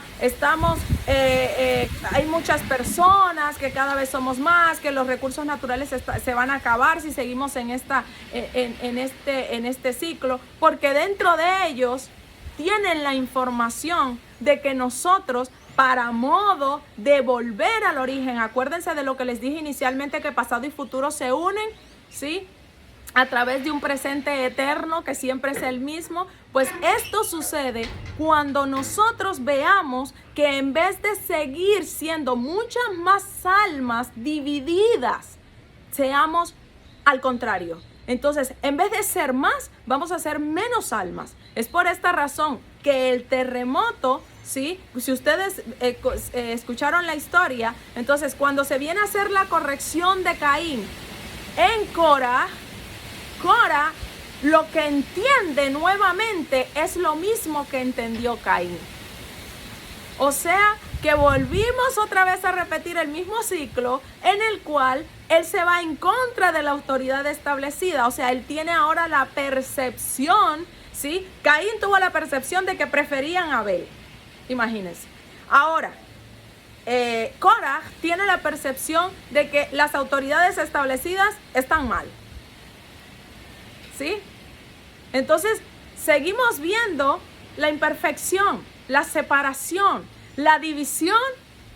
hay muchas personas, que cada vez somos más, que los recursos naturales se van a acabar si seguimos en este ciclo, porque dentro de ellos tienen la información de que nosotros, para modo de volver al origen, acuérdense de lo que les dije inicialmente, que pasado y futuro se unen, ¿sí?, a través de un presente eterno que siempre es el mismo. Pues esto sucede cuando nosotros veamos que en vez de seguir siendo muchas más almas divididas, seamos al contrario. Entonces, en vez de ser más, vamos a ser menos almas. Es por esta razón que el terremoto, ¿sí?, si ustedes escucharon la historia, entonces cuando se viene a hacer la corrección de Caín en Cora lo que entiende nuevamente es lo mismo que entendió Caín. O sea, que volvimos otra vez a repetir el mismo ciclo en el cual él se va en contra de la autoridad establecida. O sea, él tiene ahora la percepción, ¿sí? Caín tuvo la percepción de que preferían a Abel. Imagínense. Ahora, Korah tiene la percepción de que las autoridades establecidas están mal. ¿Sí? Entonces, seguimos viendo la imperfección, la separación, la división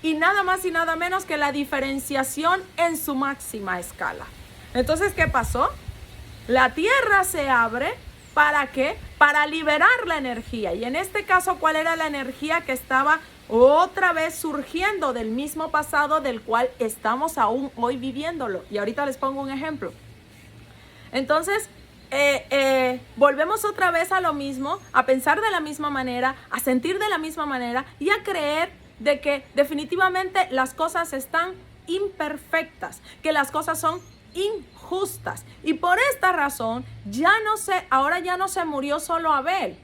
y nada más y nada menos que la diferenciación en su máxima escala. Entonces, ¿qué pasó? La tierra se abre, ¿para qué? Para liberar la energía. Y en este caso, ¿cuál era la energía que estaba otra vez surgiendo del mismo pasado del cual estamos aún hoy viviéndolo? Y ahorita les pongo un ejemplo. Entonces, volvemos otra vez a lo mismo, a pensar de la misma manera, a sentir de la misma manera y a creer de que definitivamente las cosas están imperfectas, que las cosas son injustas. Y por esta razón, ahora ya no se murió solo Abel,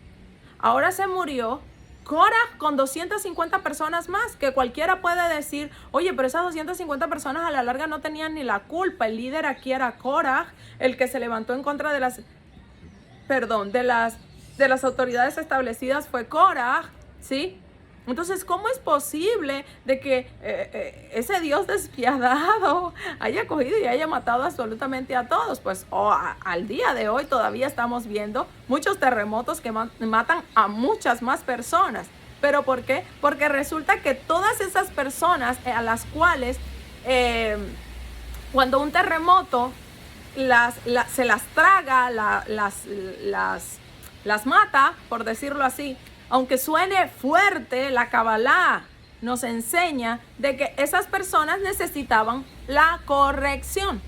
ahora se murió Korah con 250 personas más, que cualquiera puede decir, oye, pero esas 250 personas a la larga no tenían ni la culpa. El líder aquí era Korah, el que se levantó en contra de las autoridades establecidas fue Korah, ¿sí? Entonces, ¿cómo es posible de que ese Dios despiadado haya cogido y haya matado absolutamente a todos? Pues al día de hoy todavía estamos viendo muchos terremotos que matan a muchas más personas. ¿Pero por qué? Porque resulta que todas esas personas a las cuales cuando un terremoto se las traga, las mata, por decirlo así, aunque suene fuerte, la Kabbalah nos enseña de que esas personas necesitaban la corrección.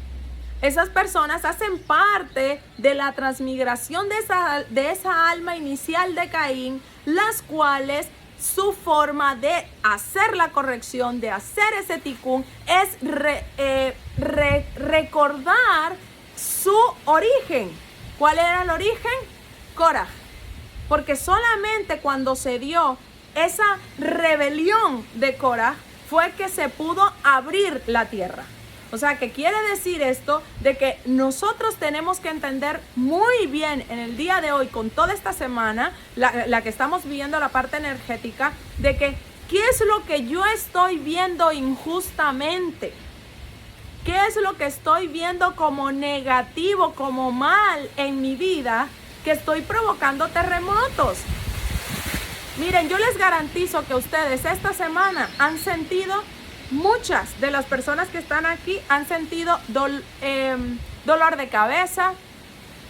Esas personas hacen parte de la transmigración de esa alma inicial de Caín, las cuales su forma de hacer la corrección, de hacer ese tikkun, es recordar su origen. ¿Cuál era el origen? Korah. Porque solamente cuando se dio esa rebelión de Korah fue que se pudo abrir la tierra. O sea, que quiere decir esto de que nosotros tenemos que entender muy bien en el día de hoy, con toda esta semana, la que estamos viviendo, la parte energética, de que ¿qué es lo que yo estoy viendo injustamente? ¿Qué es lo que estoy viendo como negativo, como mal en mi vida, que estoy provocando terremotos? Miren, yo les garantizo que ustedes esta semana han sentido, muchas de las personas que están aquí han sentido dolor de cabeza,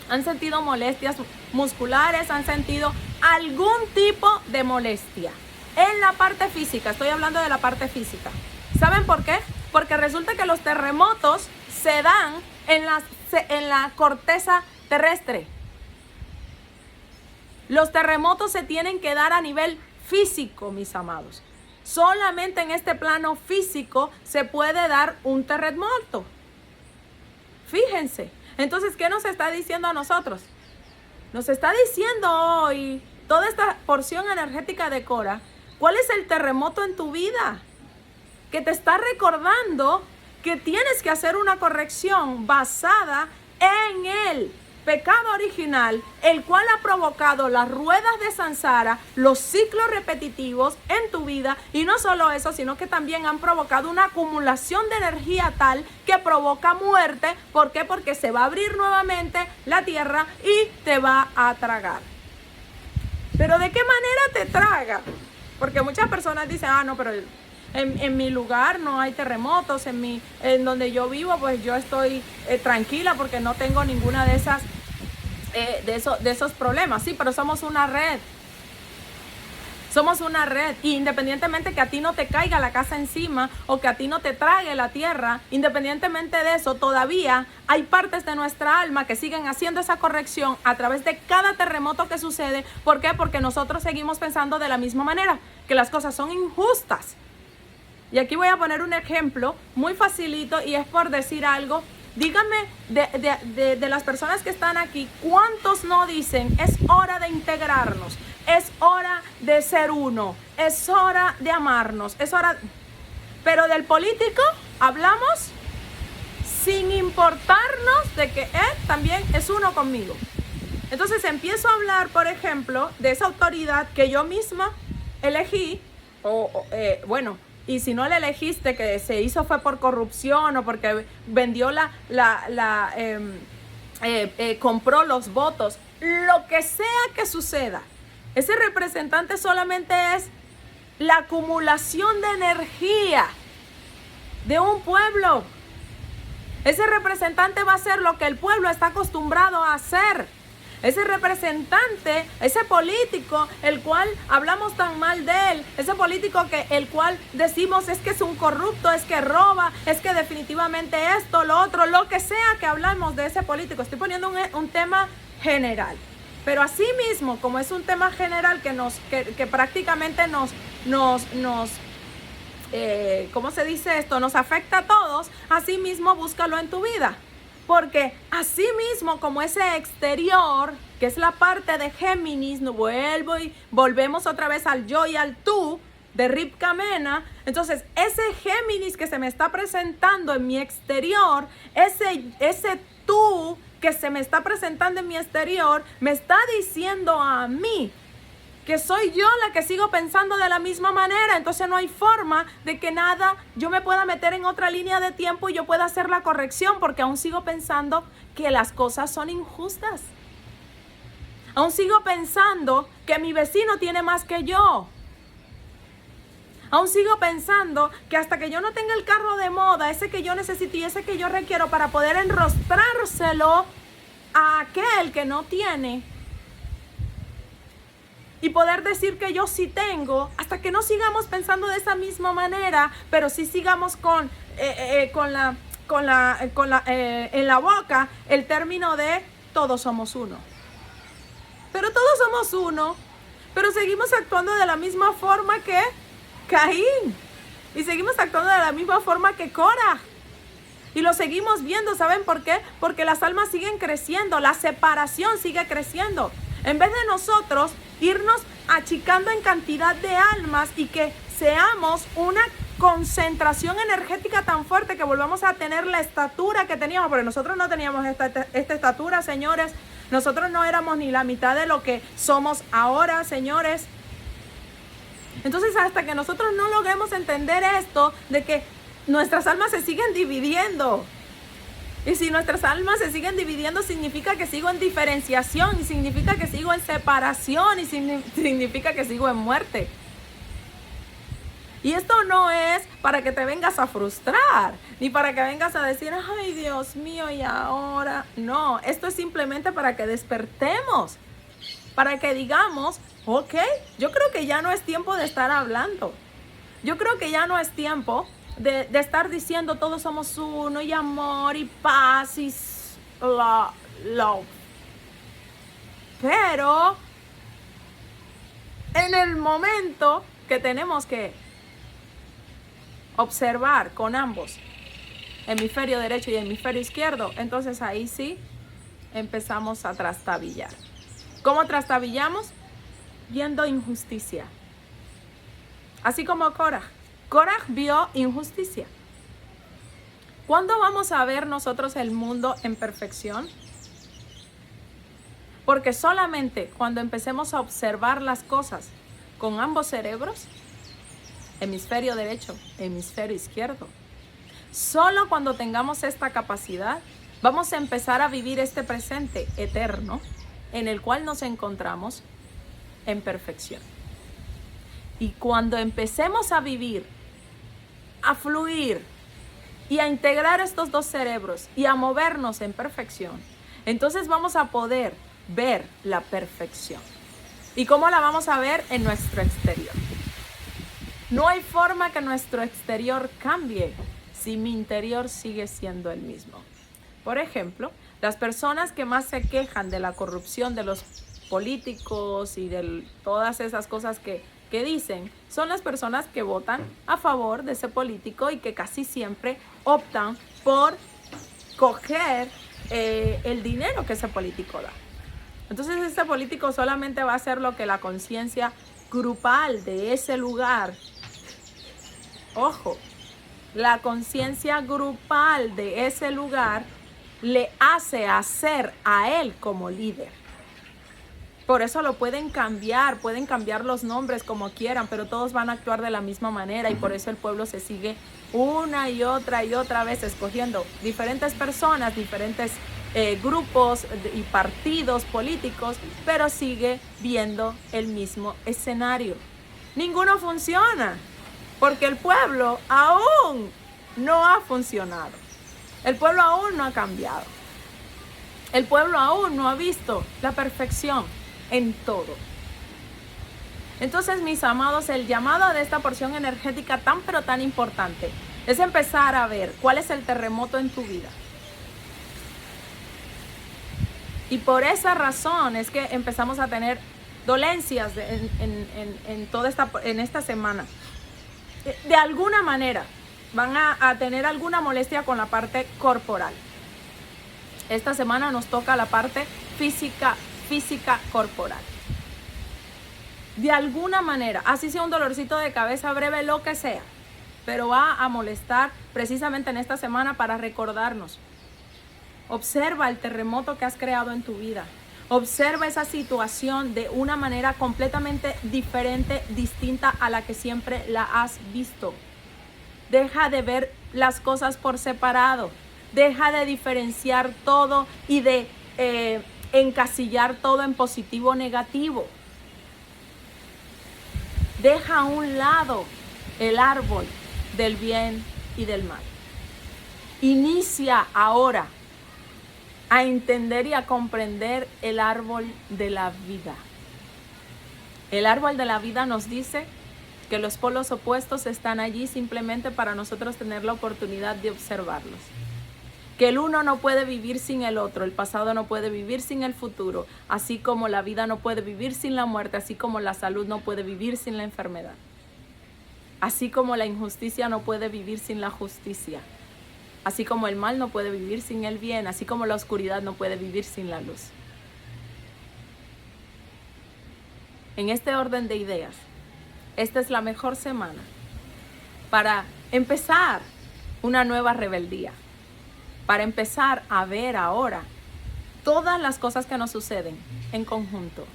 han sentido molestias musculares, han sentido algún tipo de molestia en la parte física. Estoy hablando de la parte física. ¿Saben por qué? Porque resulta que los terremotos se dan en la corteza terrestre. Los terremotos se tienen que dar a nivel físico, mis amados. Solamente en este plano físico se puede dar un terremoto. Fíjense. Entonces, ¿qué nos está diciendo a nosotros? Nos está diciendo hoy, toda esta porción energética de Korah, ¿cuál es el terremoto en tu vida? Que te está recordando que tienes que hacer una corrección basada en el pecado original, el cual ha provocado las ruedas de Sansara, los ciclos repetitivos en tu vida, y no solo eso, sino que también han provocado una acumulación de energía tal que provoca muerte. ¿Por qué? Porque se va a abrir nuevamente la tierra y te va a tragar. ¿Pero de qué manera te traga? Porque muchas personas dicen, no, pero en mi lugar no hay terremotos, en donde yo vivo, pues yo estoy tranquila porque no tengo ninguna de esas de esos problemas. Sí, pero somos una red. Somos una red, y independientemente que a ti no te caiga la casa encima o que a ti no te trague la tierra, independientemente de eso, todavía hay partes de nuestra alma que siguen haciendo esa corrección a través de cada terremoto que sucede. ¿Por qué? Porque nosotros seguimos pensando de la misma manera, que las cosas son injustas. Y aquí voy a poner un ejemplo muy facilito, y es por decir algo Díganme de las personas que están aquí, ¿cuántos no dicen es hora de integrarnos? Es hora de ser uno, es hora de amarnos, es hora... Pero del político hablamos sin importarnos de que él también es uno conmigo. Entonces empiezo a hablar, por ejemplo, de esa autoridad que yo misma elegí, bueno, y si no la elegiste, que se hizo fue por corrupción o porque vendió compró los votos, lo que sea que suceda, ese representante solamente es la acumulación de energía de un pueblo. Ese representante va a hacer lo que el pueblo está acostumbrado a hacer. Ese representante, ese político, el cual hablamos tan mal de él, ese político el cual decimos es que es un corrupto, es que roba, es que definitivamente esto, lo otro, lo que sea que hablamos de ese político. Estoy poniendo un tema general. Pero así mismo, como es un tema general que prácticamente ¿cómo se dice esto? Nos afecta a todos, así mismo búscalo en tu vida. Porque así mismo como ese exterior, que es la parte de Géminis, volvemos otra vez al yo y al tú de Rivka Mena. Entonces, ese Géminis que se me está presentando en mi exterior, ese tú que se me está presentando en mi exterior, me está diciendo a mí que soy yo la que sigo pensando de la misma manera. Entonces no hay forma de que yo me pueda meter en otra línea de tiempo y yo pueda hacer la corrección, porque aún sigo pensando que las cosas son injustas. Aún sigo pensando que mi vecino tiene más que yo. Aún sigo pensando que hasta que yo no tenga el carro de moda, ese que yo necesito y ese que yo requiero para poder enrostrárselo a aquel que no tiene, y poder decir que yo sí tengo, hasta que no sigamos pensando de esa misma manera, pero sí sigamos en la boca el término de todos somos uno. Pero todos somos uno, pero seguimos actuando de la misma forma que Caín, y seguimos actuando de la misma forma que Cora, y lo seguimos viendo. ¿Saben por qué? Porque las almas siguen creciendo, la separación sigue creciendo. En vez de nosotros irnos achicando en cantidad de almas y que seamos una concentración energética tan fuerte que volvamos a tener la estatura que teníamos, porque nosotros no teníamos esta estatura, señores. Nosotros no éramos ni la mitad de lo que somos ahora, señores. Entonces, hasta que nosotros no logremos entender esto, de que nuestras almas se siguen dividiendo. Y si nuestras almas se siguen dividiendo, significa que sigo en diferenciación, y significa que sigo en separación, y significa que sigo en muerte. Y esto no es para que te vengas a frustrar, ni para que vengas a decir, ay Dios mío, y ahora. No, esto es simplemente para que despertemos, para que digamos, ok, yo creo que ya no es tiempo de estar hablando. Yo creo que ya no es tiempo de estar diciendo todos somos uno, y amor, y paz, y love. Pero en el momento que tenemos que observar con ambos, hemisferio derecho y hemisferio izquierdo, entonces ahí sí empezamos a trastabillar. ¿Cómo trastabillamos? Viendo injusticia. Así como Korah vio injusticia. ¿Cuándo vamos a ver nosotros el mundo en perfección? Porque solamente cuando empecemos a observar las cosas con ambos cerebros, hemisferio derecho, hemisferio izquierdo, solo cuando tengamos esta capacidad, vamos a empezar a vivir este presente eterno en el cual nos encontramos en perfección. Y cuando empecemos a vivir, a fluir y a integrar estos dos cerebros y a movernos en perfección, entonces vamos a poder ver la perfección. ¿Y cómo la vamos a ver? En nuestro exterior. No hay forma que nuestro exterior cambie si mi interior sigue siendo el mismo. Por ejemplo, las personas que más se quejan de la corrupción de los políticos y de todas esas cosas que dicen, son las personas que votan a favor de ese político y que casi siempre optan por coger el dinero que ese político da. Entonces ese político solamente va a hacer lo que la conciencia grupal de ese lugar, ojo, la conciencia grupal de ese lugar le hace hacer a él como líder. Por eso lo pueden cambiar los nombres como quieran, pero todos van a actuar de la misma manera y por eso el pueblo se sigue una y otra vez escogiendo diferentes personas, diferentes grupos y partidos políticos, pero sigue viendo el mismo escenario. Ninguno funciona, porque el pueblo aún no ha funcionado. El pueblo aún no ha cambiado. El pueblo aún no ha visto la perfección en todo. Entonces, mis amados, el llamado de esta porción energética tan pero tan importante es empezar a ver cuál es el terremoto en tu vida. Y por esa razón es que empezamos a tener dolencias en esta semana. De alguna manera van a tener alguna molestia con la parte corporal. Esta semana nos toca la parte física corporal. De alguna manera, así sea un dolorcito de cabeza breve, lo que sea, pero va a molestar precisamente en esta semana para recordarnos. Observa el terremoto que has creado en tu vida. Observa esa situación de una manera completamente diferente, distinta a la que siempre la has visto. Deja de ver las cosas por separado. Deja de diferenciar todo y de encasillar todo en positivo o negativo. Deja a un lado el árbol del bien y del mal. Inicia ahora a entender y a comprender el árbol de la vida. El árbol de la vida nos dice que los polos opuestos están allí simplemente para nosotros tener la oportunidad de observarlos. Que el uno no puede vivir sin el otro, el pasado no puede vivir sin el futuro, así como la vida no puede vivir sin la muerte, así como la salud no puede vivir sin la enfermedad. Así como la injusticia no puede vivir sin la justicia. Así como el mal no puede vivir sin el bien, así como la oscuridad no puede vivir sin la luz. En este orden de ideas, esta es la mejor semana para empezar una nueva rebeldía, para empezar a ver ahora todas las cosas que nos suceden en conjunto.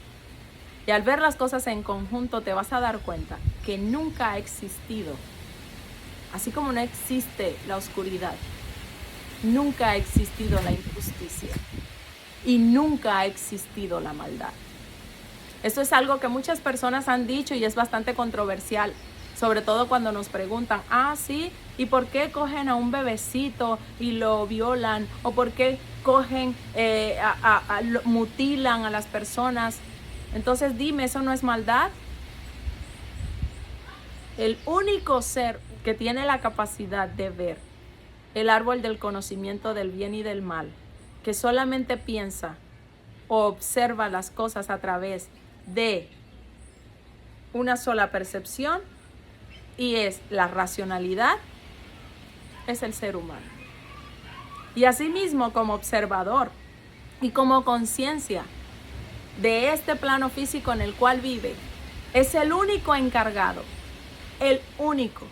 Y al ver las cosas en conjunto te vas a dar cuenta que nunca ha existido, así como no existe la oscuridad, nunca ha existido la injusticia y nunca ha existido la maldad. Esto es algo que muchas personas han dicho y es bastante controversial, sobre todo cuando nos preguntan, sí, ¿y por qué cogen a un bebecito y lo violan? ¿O por qué cogen, mutilan a las personas? Entonces dime, ¿eso no es maldad? El único ser que tiene la capacidad de ver el árbol del conocimiento del bien y del mal, que solamente piensa o observa las cosas a través de una sola percepción, y es la racionalidad, es el ser humano. Y asimismo, como observador y como conciencia de este plano físico en el cual vive, es el único encargado, el único,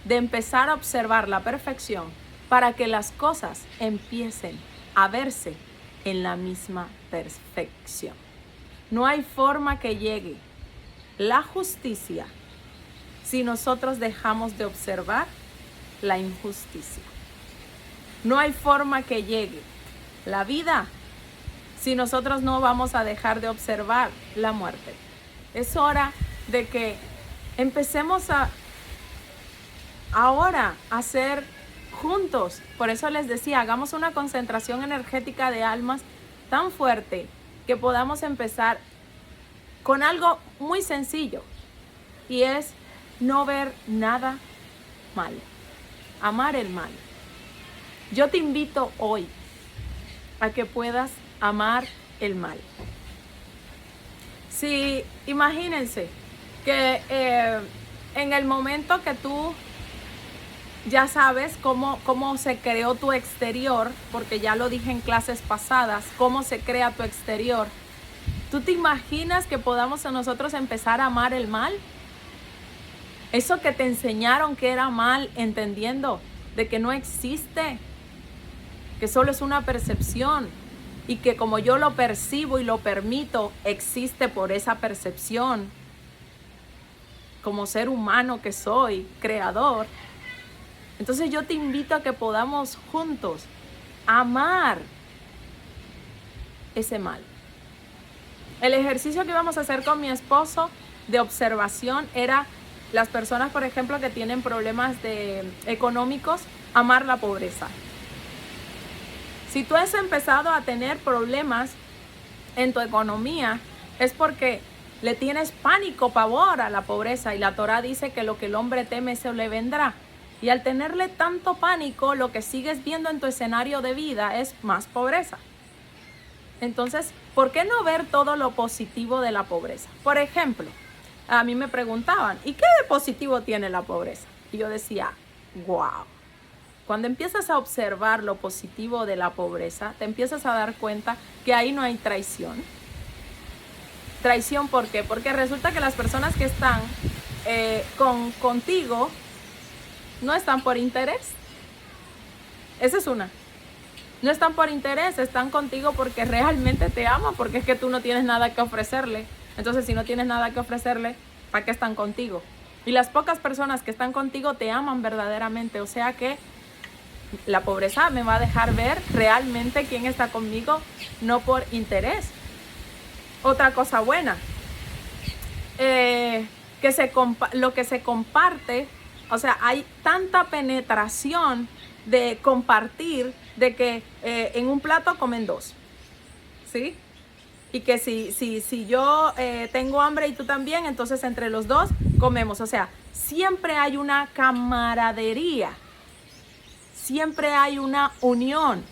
de empezar a observar la perfección para que las cosas empiecen a verse en la misma perfección. No hay forma que llegue la justicia si nosotros dejamos de observar la injusticia. No hay forma que llegue la vida si nosotros no vamos a dejar de observar la muerte. Es hora de que empecemos ahora a hacer juntos. Por eso les decía, hagamos una concentración energética de almas tan fuerte que podamos empezar con algo muy sencillo, y es no ver nada mal, amar el mal. Yo te invito hoy a que puedas amar el mal. Sí, imagínense que en el momento que tú ya sabes cómo se creó tu exterior, porque ya lo dije en clases pasadas, cómo se crea tu exterior. ¿Tú te imaginas que podamos nosotros empezar a amar el mal? Eso que te enseñaron que era mal, entendiendo de que no existe, que solo es una percepción y que como yo lo percibo y lo permito, existe por esa percepción. Como ser humano que soy, creador. Entonces yo te invito a que podamos juntos amar ese mal. El ejercicio que íbamos a hacer con mi esposo de observación era las personas, por ejemplo, que tienen problemas económicos, amar la pobreza. Si tú has empezado a tener problemas en tu economía, es porque le tienes pánico, pavor a la pobreza, y la Torá dice que lo que el hombre teme se le vendrá. Y al tenerle tanto pánico, lo que sigues viendo en tu escenario de vida es más pobreza. Entonces, ¿por qué no ver todo lo positivo de la pobreza? Por ejemplo, a mí me preguntaban, ¿y qué de positivo tiene la pobreza? Y yo decía, wow. Cuando empiezas a observar lo positivo de la pobreza, te empiezas a dar cuenta que ahí no hay traición. ¿Traición por qué? Porque resulta que las personas que están contigo no están por interés. Esa es una. No están por interés, están contigo porque realmente te aman, porque es que tú no tienes nada que ofrecerle. Entonces, si no tienes nada que ofrecerle, ¿para qué están contigo? Y las pocas personas que están contigo te aman verdaderamente. O sea que la pobreza me va a dejar ver realmente quién está conmigo, no por interés. Otra cosa buena, lo que se comparte, o sea, hay tanta penetración de compartir, de que en un plato comen dos, ¿sí? Y que si yo tengo hambre y tú también, entonces entre los dos comemos. O sea, siempre hay una camaradería, siempre hay una unión.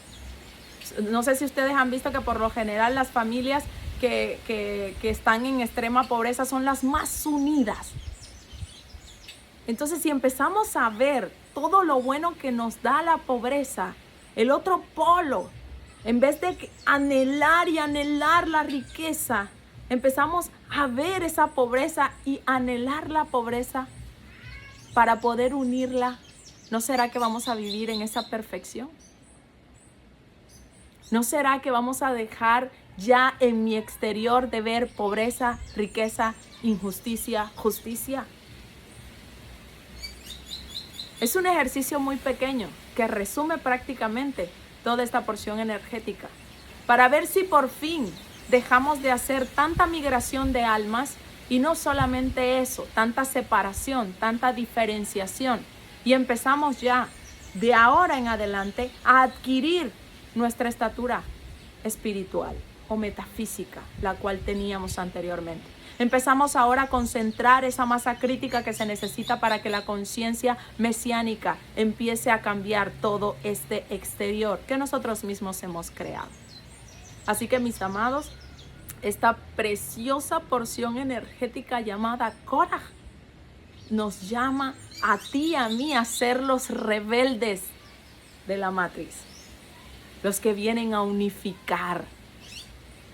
No sé si ustedes han visto que por lo general las familias que están en extrema pobreza son las más unidas. Entonces, si empezamos a ver todo lo bueno que nos da la pobreza, el otro polo, en vez de anhelar y anhelar la riqueza, empezamos a ver esa pobreza y anhelar la pobreza para poder unirla, ¿no será que vamos a vivir en esa perfección? ¿No será que vamos a dejar ya en mi exterior de ver pobreza, riqueza, injusticia, justicia? Es un ejercicio muy pequeño que resume prácticamente toda esta porción energética para ver si por fin dejamos de hacer tanta migración de almas y no solamente eso, tanta separación, tanta diferenciación, y empezamos ya de ahora en adelante a adquirir nuestra estatura espiritual o metafísica, la cual teníamos anteriormente. Empezamos ahora a concentrar esa masa crítica que se necesita para que la conciencia mesiánica empiece a cambiar todo este exterior que nosotros mismos hemos creado. Así que, mis amados, esta preciosa porción energética llamada Korah nos llama a ti y a mí a ser los rebeldes de la matriz, los que vienen a unificar,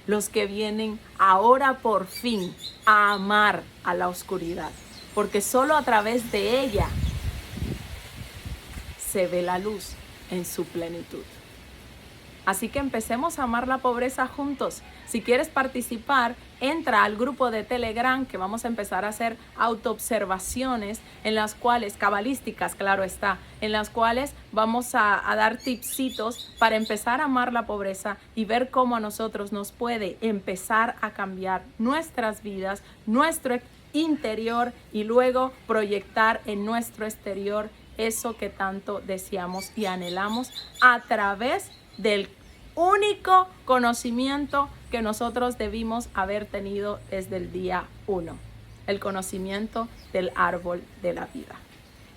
los que vienen ahora por fin a amar a la oscuridad, porque solo a través de ella se ve la luz en su plenitud. Así que empecemos a amar la pobreza juntos. Si quieres participar, entra al grupo de Telegram, que vamos a empezar a hacer autoobservaciones en las cuales, cabalísticas, claro está, en las cuales vamos a dar tipsitos para empezar a amar la pobreza y ver cómo a nosotros nos puede empezar a cambiar nuestras vidas, nuestro interior, y luego proyectar en nuestro exterior eso que tanto deseamos y anhelamos a través del único conocimiento que nosotros debimos haber tenido desde el día 1, el conocimiento del árbol de la vida.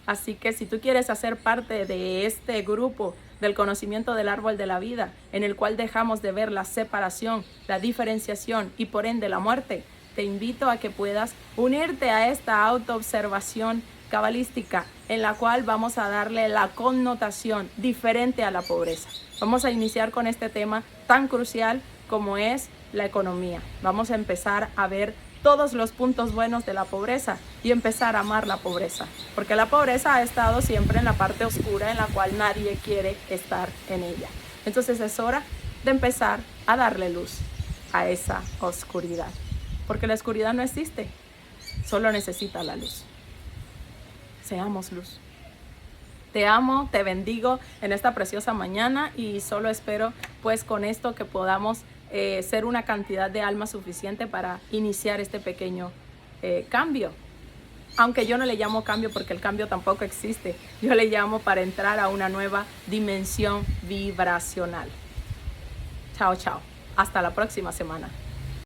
Así que si tú quieres hacer parte de este grupo del conocimiento del árbol de la vida, en el cual dejamos de ver la separación, la diferenciación y por ende la muerte, te invito a que puedas unirte a esta autoobservación cabalística en la cual vamos a darle la connotación diferente a la pobreza. Vamos a iniciar con este tema tan crucial como es la economía. Vamos a empezar a ver todos los puntos buenos de la pobreza y empezar a amar la pobreza, porque la pobreza ha estado siempre en la parte oscura en la cual nadie quiere estar en ella. Entonces es hora de empezar a darle luz a esa oscuridad, porque la oscuridad no existe, solo necesita la luz. Seamos luz. Te amo, te bendigo en esta preciosa mañana y solo espero pues con esto que podamos ser una cantidad de almas suficiente para iniciar este pequeño cambio. Aunque yo no le llamo cambio porque el cambio tampoco existe. Yo le llamo para entrar a una nueva dimensión vibracional. Chao, chao. Hasta la próxima semana.